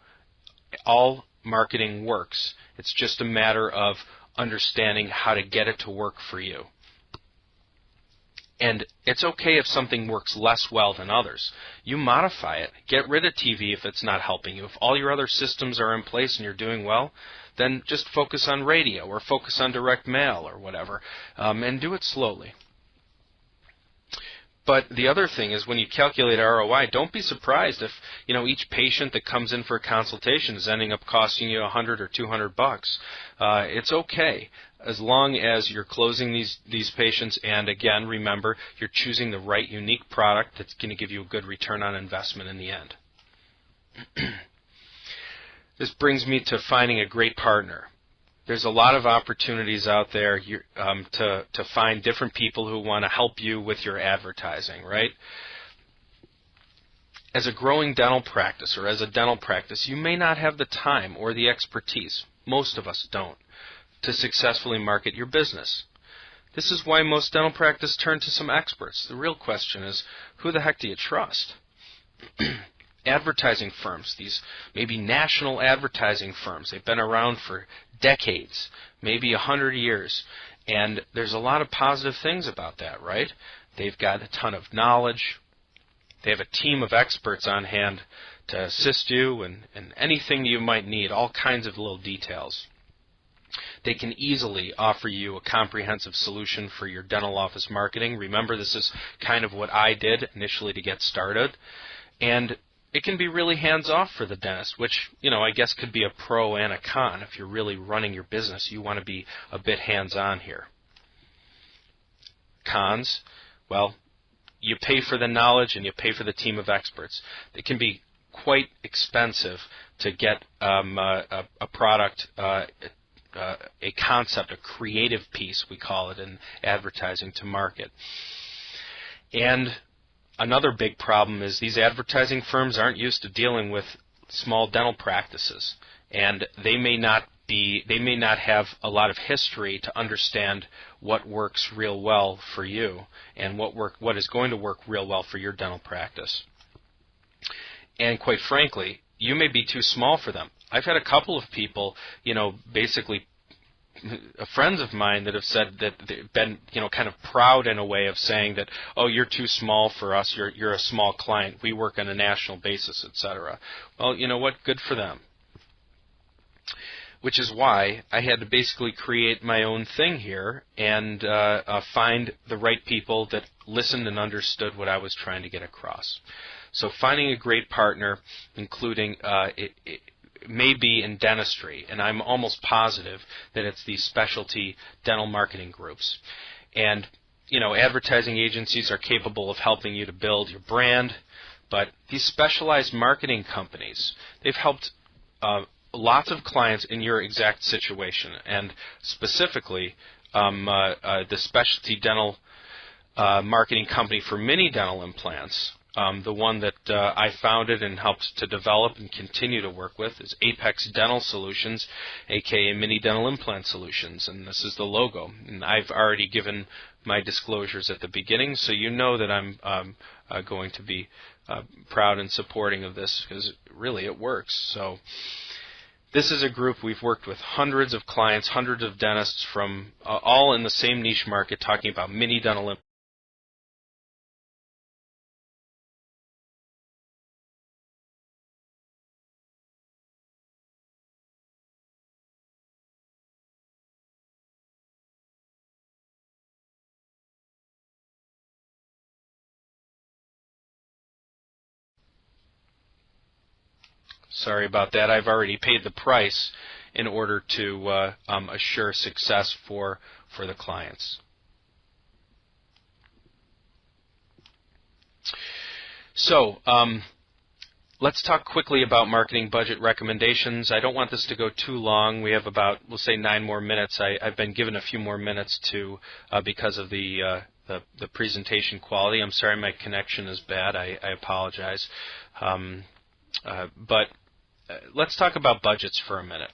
all marketing works. It's just a matter of understanding how to get it to work for you. And it's okay if something works less well than others. You modify it. Get rid of TV if it's not helping you. If all your other systems are in place and you're doing well, then just focus on radio or focus on direct mail or whatever, and do it slowly. But the other thing is when you calculate ROI, don't be surprised if each patient that comes in for a consultation is ending up costing you $100 or $200. It's okay as long as you're closing these patients, and again, remember, you're choosing the right unique product that's going to give you a good return on investment in the end. This brings me to finding a great partner. There's a lot of opportunities out there to find different people who want to help you with your advertising, right? As a growing dental practice or as a dental practice, you may not have the time or the expertise, most of us don't, to successfully market your business. This is why most dental practices turn to some experts. The real question is, who the heck do you trust? Advertising firms, these maybe national advertising firms, they've been around for decades, maybe 100 years, and there's a lot of positive things about that, right? They've got a ton of knowledge, they have a team of experts on hand to assist you and anything you might need, all kinds of little details. They can easily offer you a comprehensive solution for your dental office marketing. Remember, this is kind of what I did initially to get started, and it can be really hands-off for the dentist, which, I guess could be a pro and a con. If you're really running your business, you want to be a bit hands-on here. Cons, well, you pay for the knowledge and you pay for the team of experts. It can be quite expensive to get a product, a concept, a creative piece, we call it in advertising, to market. And another big problem is these advertising firms aren't used to dealing with small dental practices, and they may not have a lot of history to understand what works real well for you and what is going to work real well for your dental practice. And quite frankly, you may be too small for them. I've had a couple of people, basically friends of mine that have said that they've been, kind of proud in a way of saying that, oh, you're too small for us, you're a small client, we work on a national basis, etc. Well, you know what? Good for them. Which is why I had to basically create my own thing here and find the right people that listened and understood what I was trying to get across. So finding a great partner, including it may be in dentistry, and I'm almost positive that it's these specialty dental marketing groups. And, advertising agencies are capable of helping you to build your brand, but these specialized marketing companies, they've helped lots of clients in your exact situation, and specifically the specialty dental marketing company for mini dental implants. The one that I founded and helped to develop and continue to work with is Apex Dental Solutions, aka Mini Dental Implant Solutions, and this is the logo. And I've already given my disclosures at the beginning, so you know that I'm going to be proud and supporting of this, because really it works. So this is a group we've worked with hundreds of clients, hundreds of dentists from all in the same niche market, talking about mini dental implants. Sorry about that. I've already paid the price in order to assure success for the clients. So let's talk quickly about marketing budget recommendations. I don't want this to go too long. We have about, we'll say, 9 more minutes. I've been given a few more minutes to because of the presentation quality. I'm sorry my connection is bad. I apologize. But let's talk about budgets for a minute.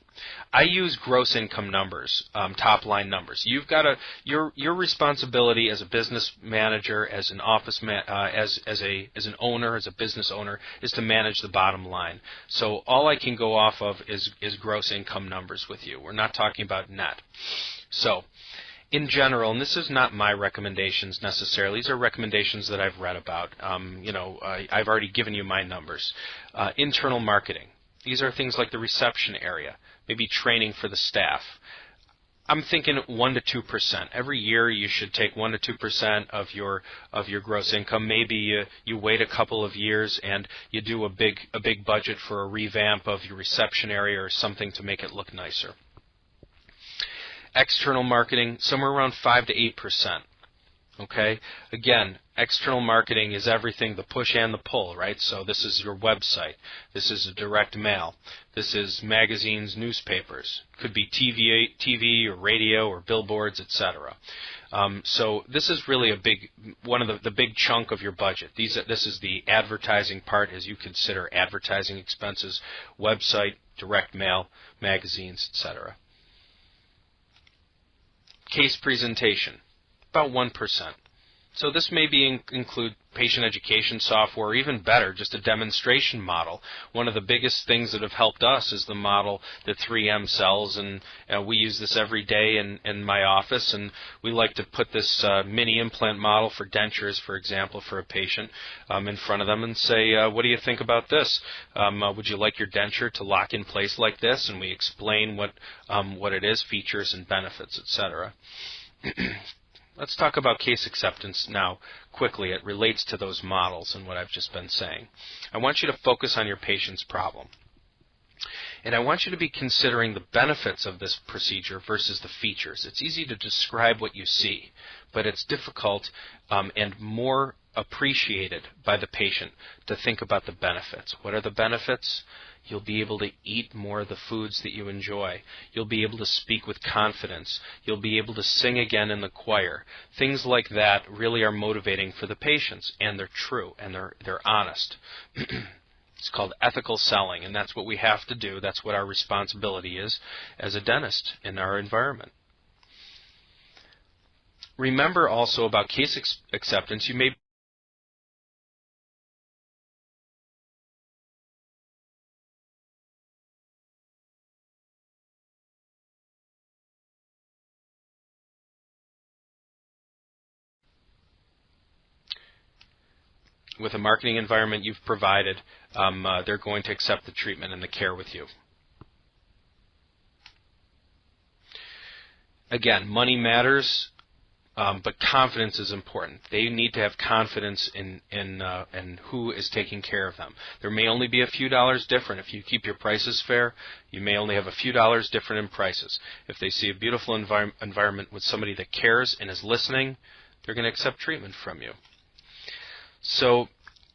I use gross income numbers, top line numbers. You've got your responsibility as a business manager, as an office as an owner, as a business owner, is to manage the bottom line. So all I can go off of is gross income numbers with you. We're not talking about net. So in general, and this is not my recommendations necessarily, these are recommendations that I've read about. I've already given you my numbers. Internal marketing. These are things like the reception area, maybe training for the staff. I'm thinking 1 to 2%. Every year you should take 1 to 2% of your gross income. Maybe you wait a couple of years and you do a big budget for a revamp of your reception area or something to make it look nicer. External marketing, somewhere around 5 to 8%. Okay? Again, external marketing is everything, the push and the pull, right? So this is your website. This is a direct mail. This is magazines, newspapers. Could be TV or radio or billboards, etc. So this is really one of the big chunk of your budget. This is the advertising part as you consider advertising expenses, website, direct mail, magazines, etc. Case presentation, about 1%. So this may include patient education software, or even better, just a demonstration model. One of the biggest things that have helped us is the model that 3M sells, and we use this every day in my office, and we like to put this mini implant model for dentures, for example, for a patient in front of them and say, what do you think about this? Would you like your denture to lock in place like this? And we explain what it is, features and benefits, etc. Let's talk about case acceptance now quickly. It relates to those models and what I've just been saying. I want you to focus on your patient's problem. And I want you to be considering the benefits of this procedure versus the features. It's easy to describe what you see, but it's difficult and more appreciated by the patient to think about the benefits. What are the benefits? You'll be able to eat more of the foods that you enjoy. You'll be able to speak with confidence. You'll be able to sing again in the choir. Things like that really are motivating for the patients, and they're true, and they're honest. It's called ethical selling, and that's what we have to do. That's what our responsibility is as a dentist in our environment. Remember also about case acceptance, you may with a marketing environment you've provided, they're going to accept the treatment and the care with you. Again, money matters, but confidence is important. They need to have confidence in who is taking care of them. There may only be a few dollars different. If you keep your prices fair, you may only have a few dollars different in prices. If they see a beautiful environment with somebody that cares and is listening, they're going to accept treatment from you. So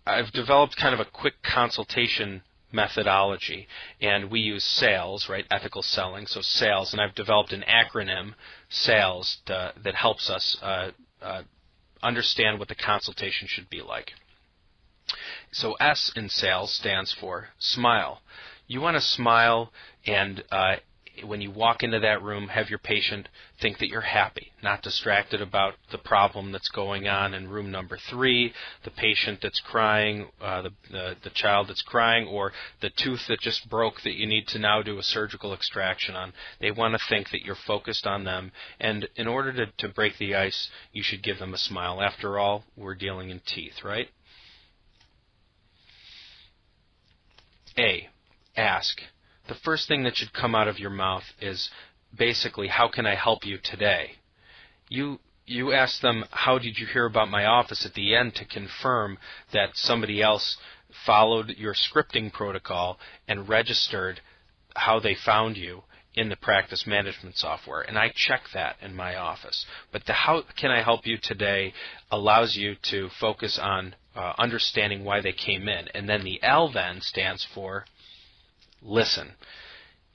I've developed kind of a quick consultation methodology, and we use SALES, right? Ethical selling, so SALES, and I've developed an acronym, SALES, that helps us understand what the consultation should be like. So S in SALES stands for smile. You want to smile, and when you walk into that room, have your patient think that you're happy, not distracted about the problem that's going on in room number 3, the patient that's crying, the child that's crying, or the tooth that just broke that you need to now do a surgical extraction on. They want to think that you're focused on them, and in order to break the ice, you should give them a smile. After all, we're dealing in teeth, right? A, ask. The first thing that should come out of your mouth is basically, how can I help you today? You ask them, how did you hear about my office at the end, to confirm that somebody else followed your scripting protocol and registered how they found you in the practice management software. And I check that in my office. But the how can I help you today allows you to focus on understanding why they came in. And then the L then stands for listen.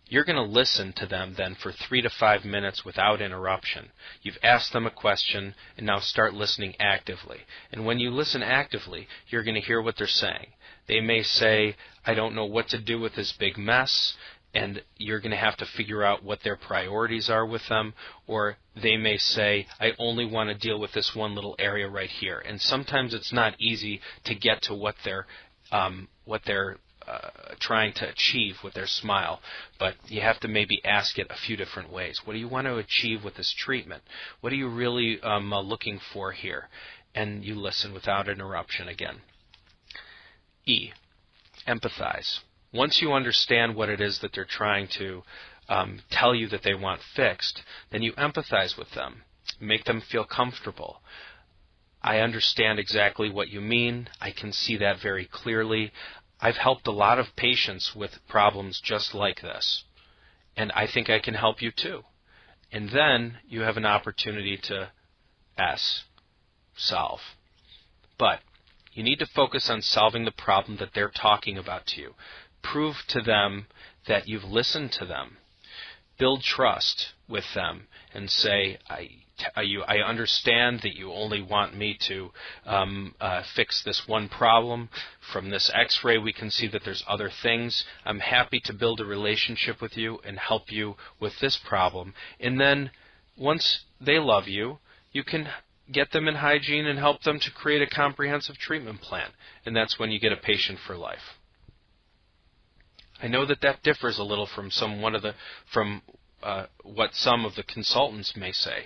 You're going to listen to them then for 3 to 5 minutes without interruption. You've asked them a question, and now start listening actively. And when you listen actively, you're going to hear what they're saying. They may say, I don't know what to do with this big mess, and you're going to have to figure out what their priorities are with them. Or they may say, I only want to deal with this one little area right here. And sometimes it's not easy to get to what they're trying to achieve with their smile, but you have to maybe ask it a few different ways. What do you want to achieve with this treatment? What are you really looking for here? And you listen without interruption again. E, empathize. Once you understand what it is that they're trying to tell you that they want fixed, then you empathize with them. Make them feel comfortable. I understand exactly what you mean. I can see that very clearly. I've helped a lot of patients with problems just like this, and I think I can help you too. And then you have an opportunity to S, solve. But you need to focus on solving the problem that they're talking about to you. Prove to them that you've listened to them. Build trust with them and say, I understand that you only want me to fix this one problem. From this x-ray we can see that there's other things. I'm happy to build a relationship with you and help you with this problem. And then once they love you, you can get them in hygiene and help them to create a comprehensive treatment plan. And that's when you get a patient for life. I know that differs a little from what some of the consultants may say,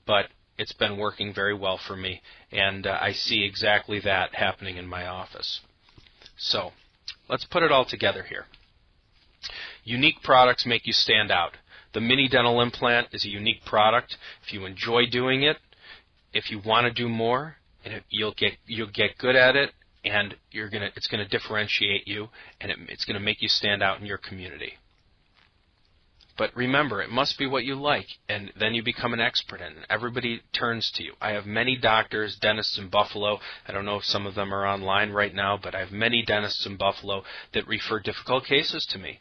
but it's been working very well for me, and I see exactly that happening in my office. So let's put it all together here. Unique products make you stand out. The mini dental implant is a unique product. If you enjoy doing it, if you want to do more, and you'll get good at it, and it's going to differentiate you, and it's going to make you stand out in your community. But remember, it must be what you like, and then you become an expert in it. Everybody turns to you. I have many doctors, dentists in Buffalo. I don't know if some of them are online right now, but I have many dentists in Buffalo that refer difficult cases to me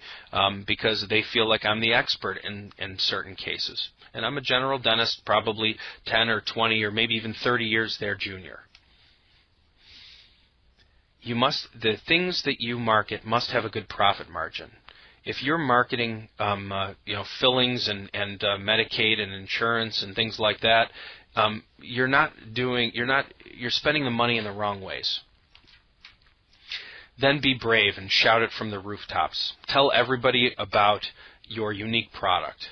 because they feel like I'm the expert in certain cases. And I'm a general dentist, probably 10 or 20 or maybe even 30 years their junior. The things that you market must have a good profit margin. If you're marketing, fillings and Medicaid and insurance and things like that, you're spending the money in the wrong ways. Then be brave and shout it from the rooftops. Tell everybody about your unique product.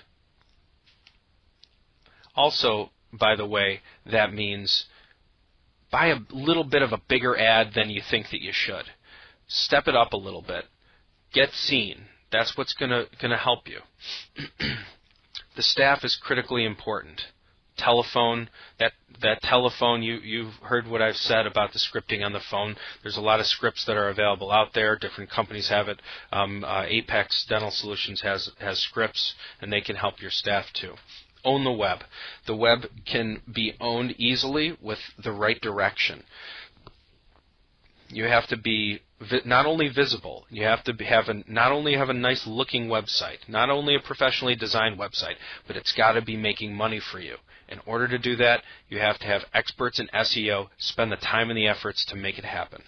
Also, by the way, that means buy a little bit of a bigger ad than you think that you should. Step it up a little bit. Get seen. That's what's gonna help you. The staff is critically important. Telephone, that telephone, you've heard what I've said about the scripting on the phone. There's a lot of scripts that are available out there. Different companies have it. Apex Dental Solutions has scripts, and they can help your staff too. Own the web. The web can be owned easily with the right direction. You have to be not only visible, you have to not only have a nice looking website, not only a professionally designed website, but it's got to be making money for you. In order to do that, you have to have experts in SEO spend the time and the efforts to make it happen.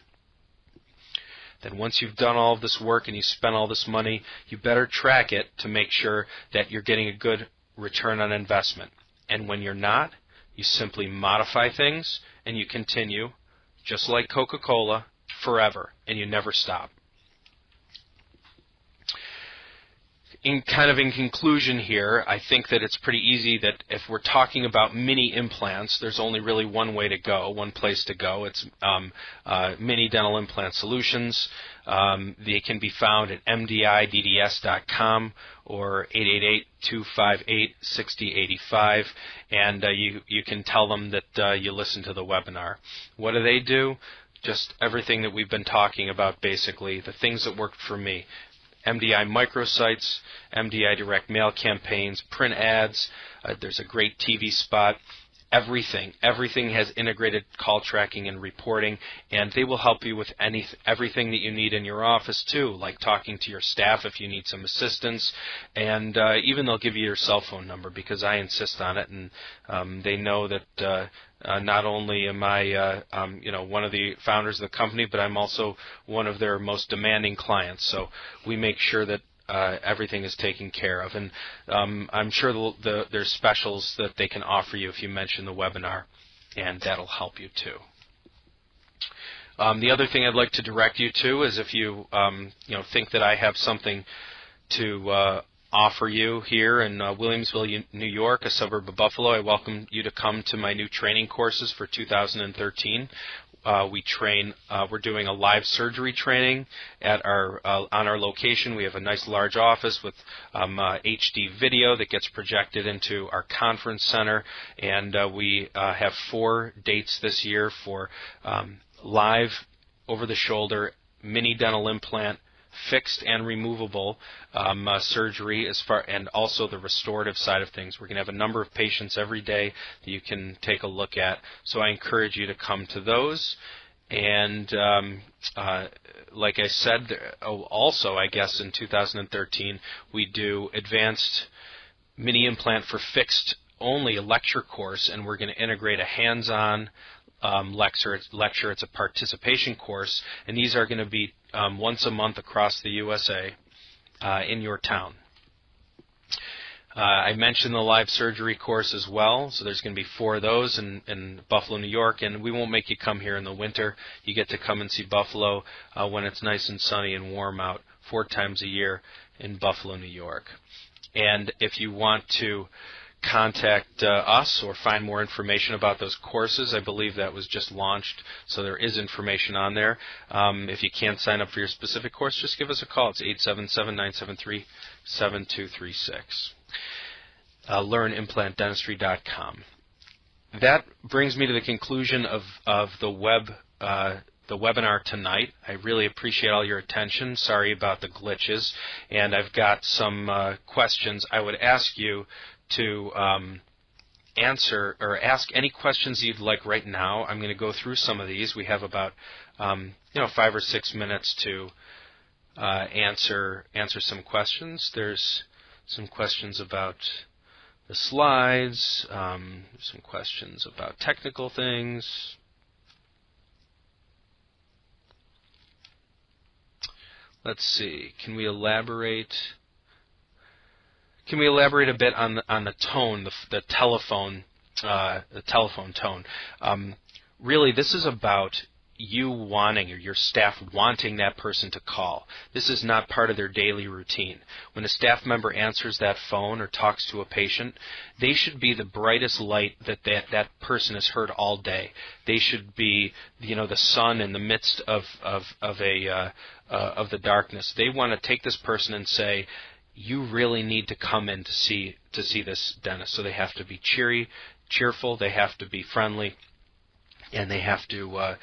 Then once you've done all of this work and you spent all this money, you better track it to make sure that you're getting a good return on investment. And when you're not, you simply modify things and you continue, just like Coca-Cola, forever, and you never stop. In conclusion here, I think that it's pretty easy that if we're talking about mini implants, there's only really one way to go, one place to go. It's Mini Dental Implant Solutions. They can be found at mdidds.com or 888-258-6085, and you can tell them that you listened to the webinar. What do? Just everything that we've been talking about, basically, the things that worked for me. MDI microsites, MDI direct mail campaigns, print ads, there's a great TV spot. Everything has integrated call tracking and reporting, and they will help you with everything that you need in your office too, like talking to your staff if you need some assistance, and even they'll give you your cell phone number because I insist on it, and they know that not only am I one of the founders of the company, but I'm also one of their most demanding clients. So we make sure that everything is taken care of, and I'm sure there's specials that they can offer you if you mention the webinar, and that'll help you too. The other thing I'd like to direct you to is if you think that I have something to offer you here in Williamsville, New York, a suburb of Buffalo, I welcome you to come to my new training courses for 2013. We're doing a live surgery training at on our location. We have a nice large office with HD video that gets projected into our conference center, and we have 4 dates this year for live over-the-shoulder mini dental implant, fixed and removable surgery, and also the restorative side of things. We're going to have a number of patients every day that you can take a look at. So I encourage you to come to those. And like I said, also I guess in 2013 we do advanced mini implant for fixed only a lecture course, and we're going to integrate a hands-on lecture. It's a participation course, and these are going to be once a month across the USA in your town. I mentioned the live surgery course as well, so there's going to be 4 of those in Buffalo, New York, and we won't make you come here in the winter. You get to come and see Buffalo when it's nice and sunny and warm out 4 times a year in Buffalo, New York. And if you want to contact us or find more information about those courses, I believe that was just launched, so there is information on there. If you can't sign up for your specific course, just give us a call. It's 877-973-7236. LearnImplantDentistry.com. That brings me to the conclusion of the webinar tonight. I really appreciate all your attention. Sorry about the glitches, and I've got some questions. I would ask you to answer or ask any questions you'd like right now. I'm going to go through some of these. We have about 5 or 6 minutes to answer some questions. There's some questions about the slides, some questions about technical things. Let's see. Can we elaborate a bit on the tone, the telephone tone? Really, this is about you wanting or your staff wanting that person to call. This is not part of their daily routine. When a staff member answers that phone or talks to a patient, they should be the brightest light that person has heard all day. They should be, the sun in the midst of the darkness. They want to take this person and say, you really need to come in to see this dentist. So they have to be cheerful, they have to be friendly, and they have to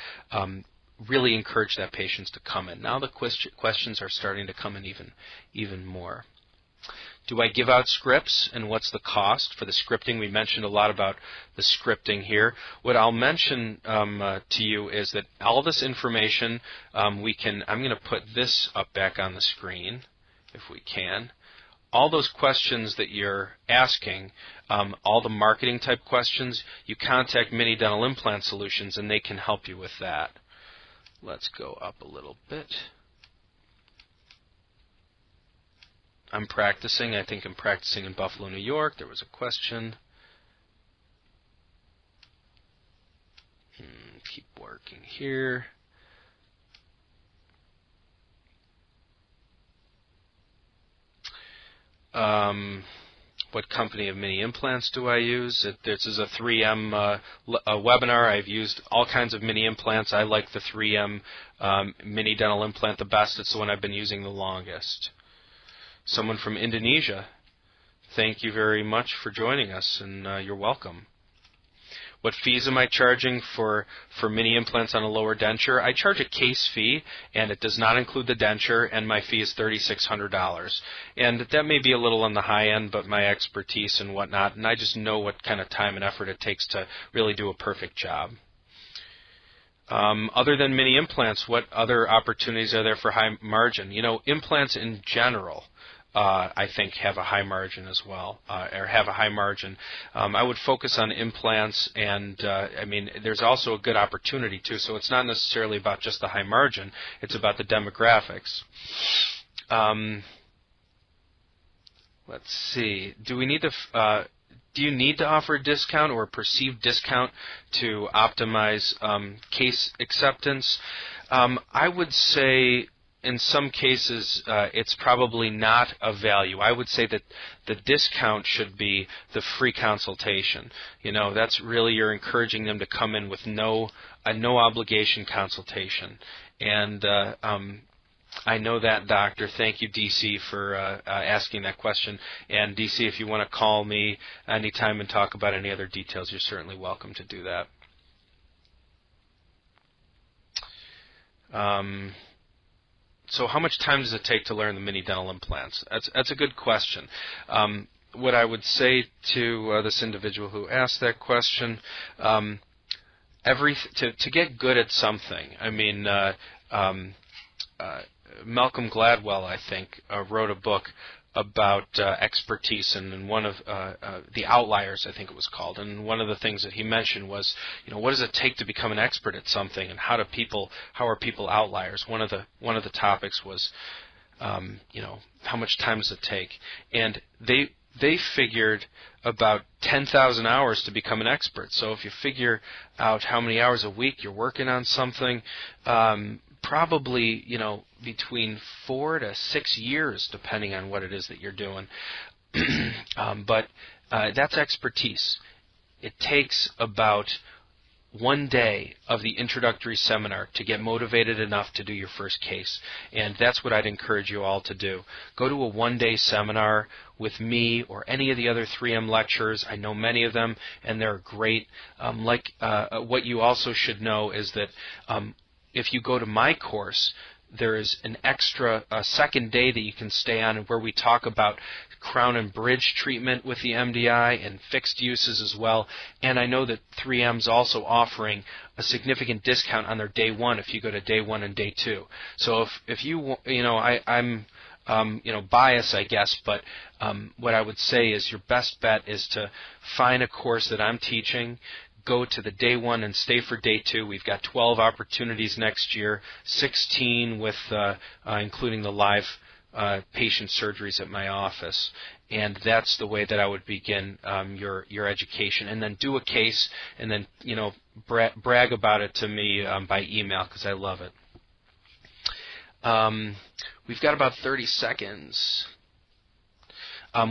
really encourage that patient to come in. Now the questions are starting to come in even more. Do I give out scripts, and what's the cost for the scripting? We mentioned a lot about the scripting here. What I'll mention to you is that all this information I'm going to put this up back on the screen if we can. All those questions that you're asking, all the marketing type questions, you contact Mini Dental Implant Solutions and they can help you with that. Let's go up a little bit. I'm practicing. I think I'm practicing in Buffalo, New York. There was a question. Keep working here. What company of mini implants do I use? This is a 3M webinar. I've used all kinds of mini implants. I like the 3M mini dental implant the best. It's the one I've been using the longest. Someone from Indonesia, thank you very much for joining us, and you're welcome. What fees am I charging for mini implants on a lower denture? I charge a case fee, and it does not include the denture, and my fee is $3,600. And that may be a little on the high end, but my expertise and whatnot, and I just know what kind of time and effort it takes to really do a perfect job. Other than mini implants, what other opportunities are there for high margin? Implants in general, I think, have a high margin as well, or have a high margin. I would focus on implants, and there's also a good opportunity too. So it's not necessarily about just the high margin; it's about the demographics. Let's see. Do you need to offer a discount or a perceived discount to optimize case acceptance? I would say, in some cases, it's probably not of value. I would say that the discount should be the free consultation. That's really, you're encouraging them to come in with no obligation consultation. And I know that, Doctor. Thank you, DC, for asking that question. And DC, if you want to call me anytime and talk about any other details, you're certainly welcome to do that. So how much time does it take to learn the mini dental implants? That's a good question. What I would say to this individual who asked that question, to get good at something, Malcolm Gladwell, I think, wrote a book about expertise, and one of the outliers, I think it was called. And one of the things that he mentioned was, what does it take to become an expert at something, and how are people outliers? One of the topics was, how much time does it take? And they figured about 10,000 hours to become an expert. So if you figure out how many hours a week you're working on something, probably, between 4 to 6 years, depending on what it is that you're doing. But that's expertise. It takes about 1 day of the introductory seminar to get motivated enough to do your first case. And that's what I'd encourage you all to do. Go to a 1-day seminar with me or any of the other 3M lecturers. I know many of them, and they're great. What you also should know is that if you go to my course, there is an extra second day that you can stay on where we talk about crown and bridge treatment with the MDI and fixed uses as well. And I know that 3M's also offering a significant discount on their day one if you go to day 1 and day 2. So if you, I'm biased, I guess, but what I would say is your best bet is to find a course that I'm teaching, go to the day 1 and stay for day 2. We've got 12 opportunities next year, 16 with including the live patient surgeries at my office, and that's the way that I would begin your education. And then do a case, and then brag about it to me by email, because I love it. We've got about 30 seconds.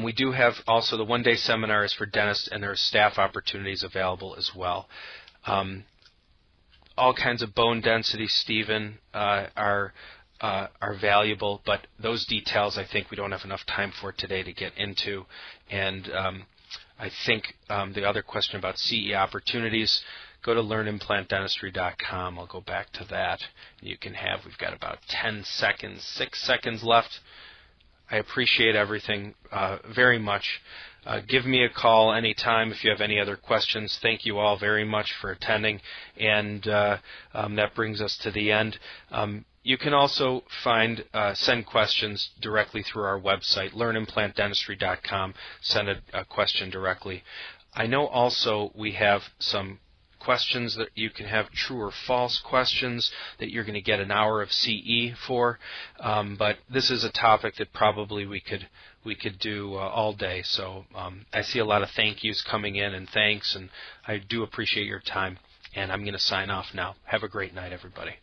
We do have also the one-day seminars for dentists, and there are staff opportunities available as well. All kinds of bone density, Stephen, are valuable, but those details I think we don't have enough time for today to get into. And I think the other question about CE opportunities, go to learnimplantdentistry.com. I'll go back to that. We've got about 10 seconds, 6 seconds left. I appreciate everything very much. Give me a call anytime if you have any other questions. Thank you all very much for attending, and that brings us to the end. You can also send questions directly through our website, learnimplantdentistry.com. Send a question directly. I know also we have some questions that you can have true or false questions that you're going to get an hour of CE for, but this is a topic that probably we could do all day. So I see a lot of thank yous coming in, and thanks, and I do appreciate your time, and I'm going to sign off now. Have a great night, everybody.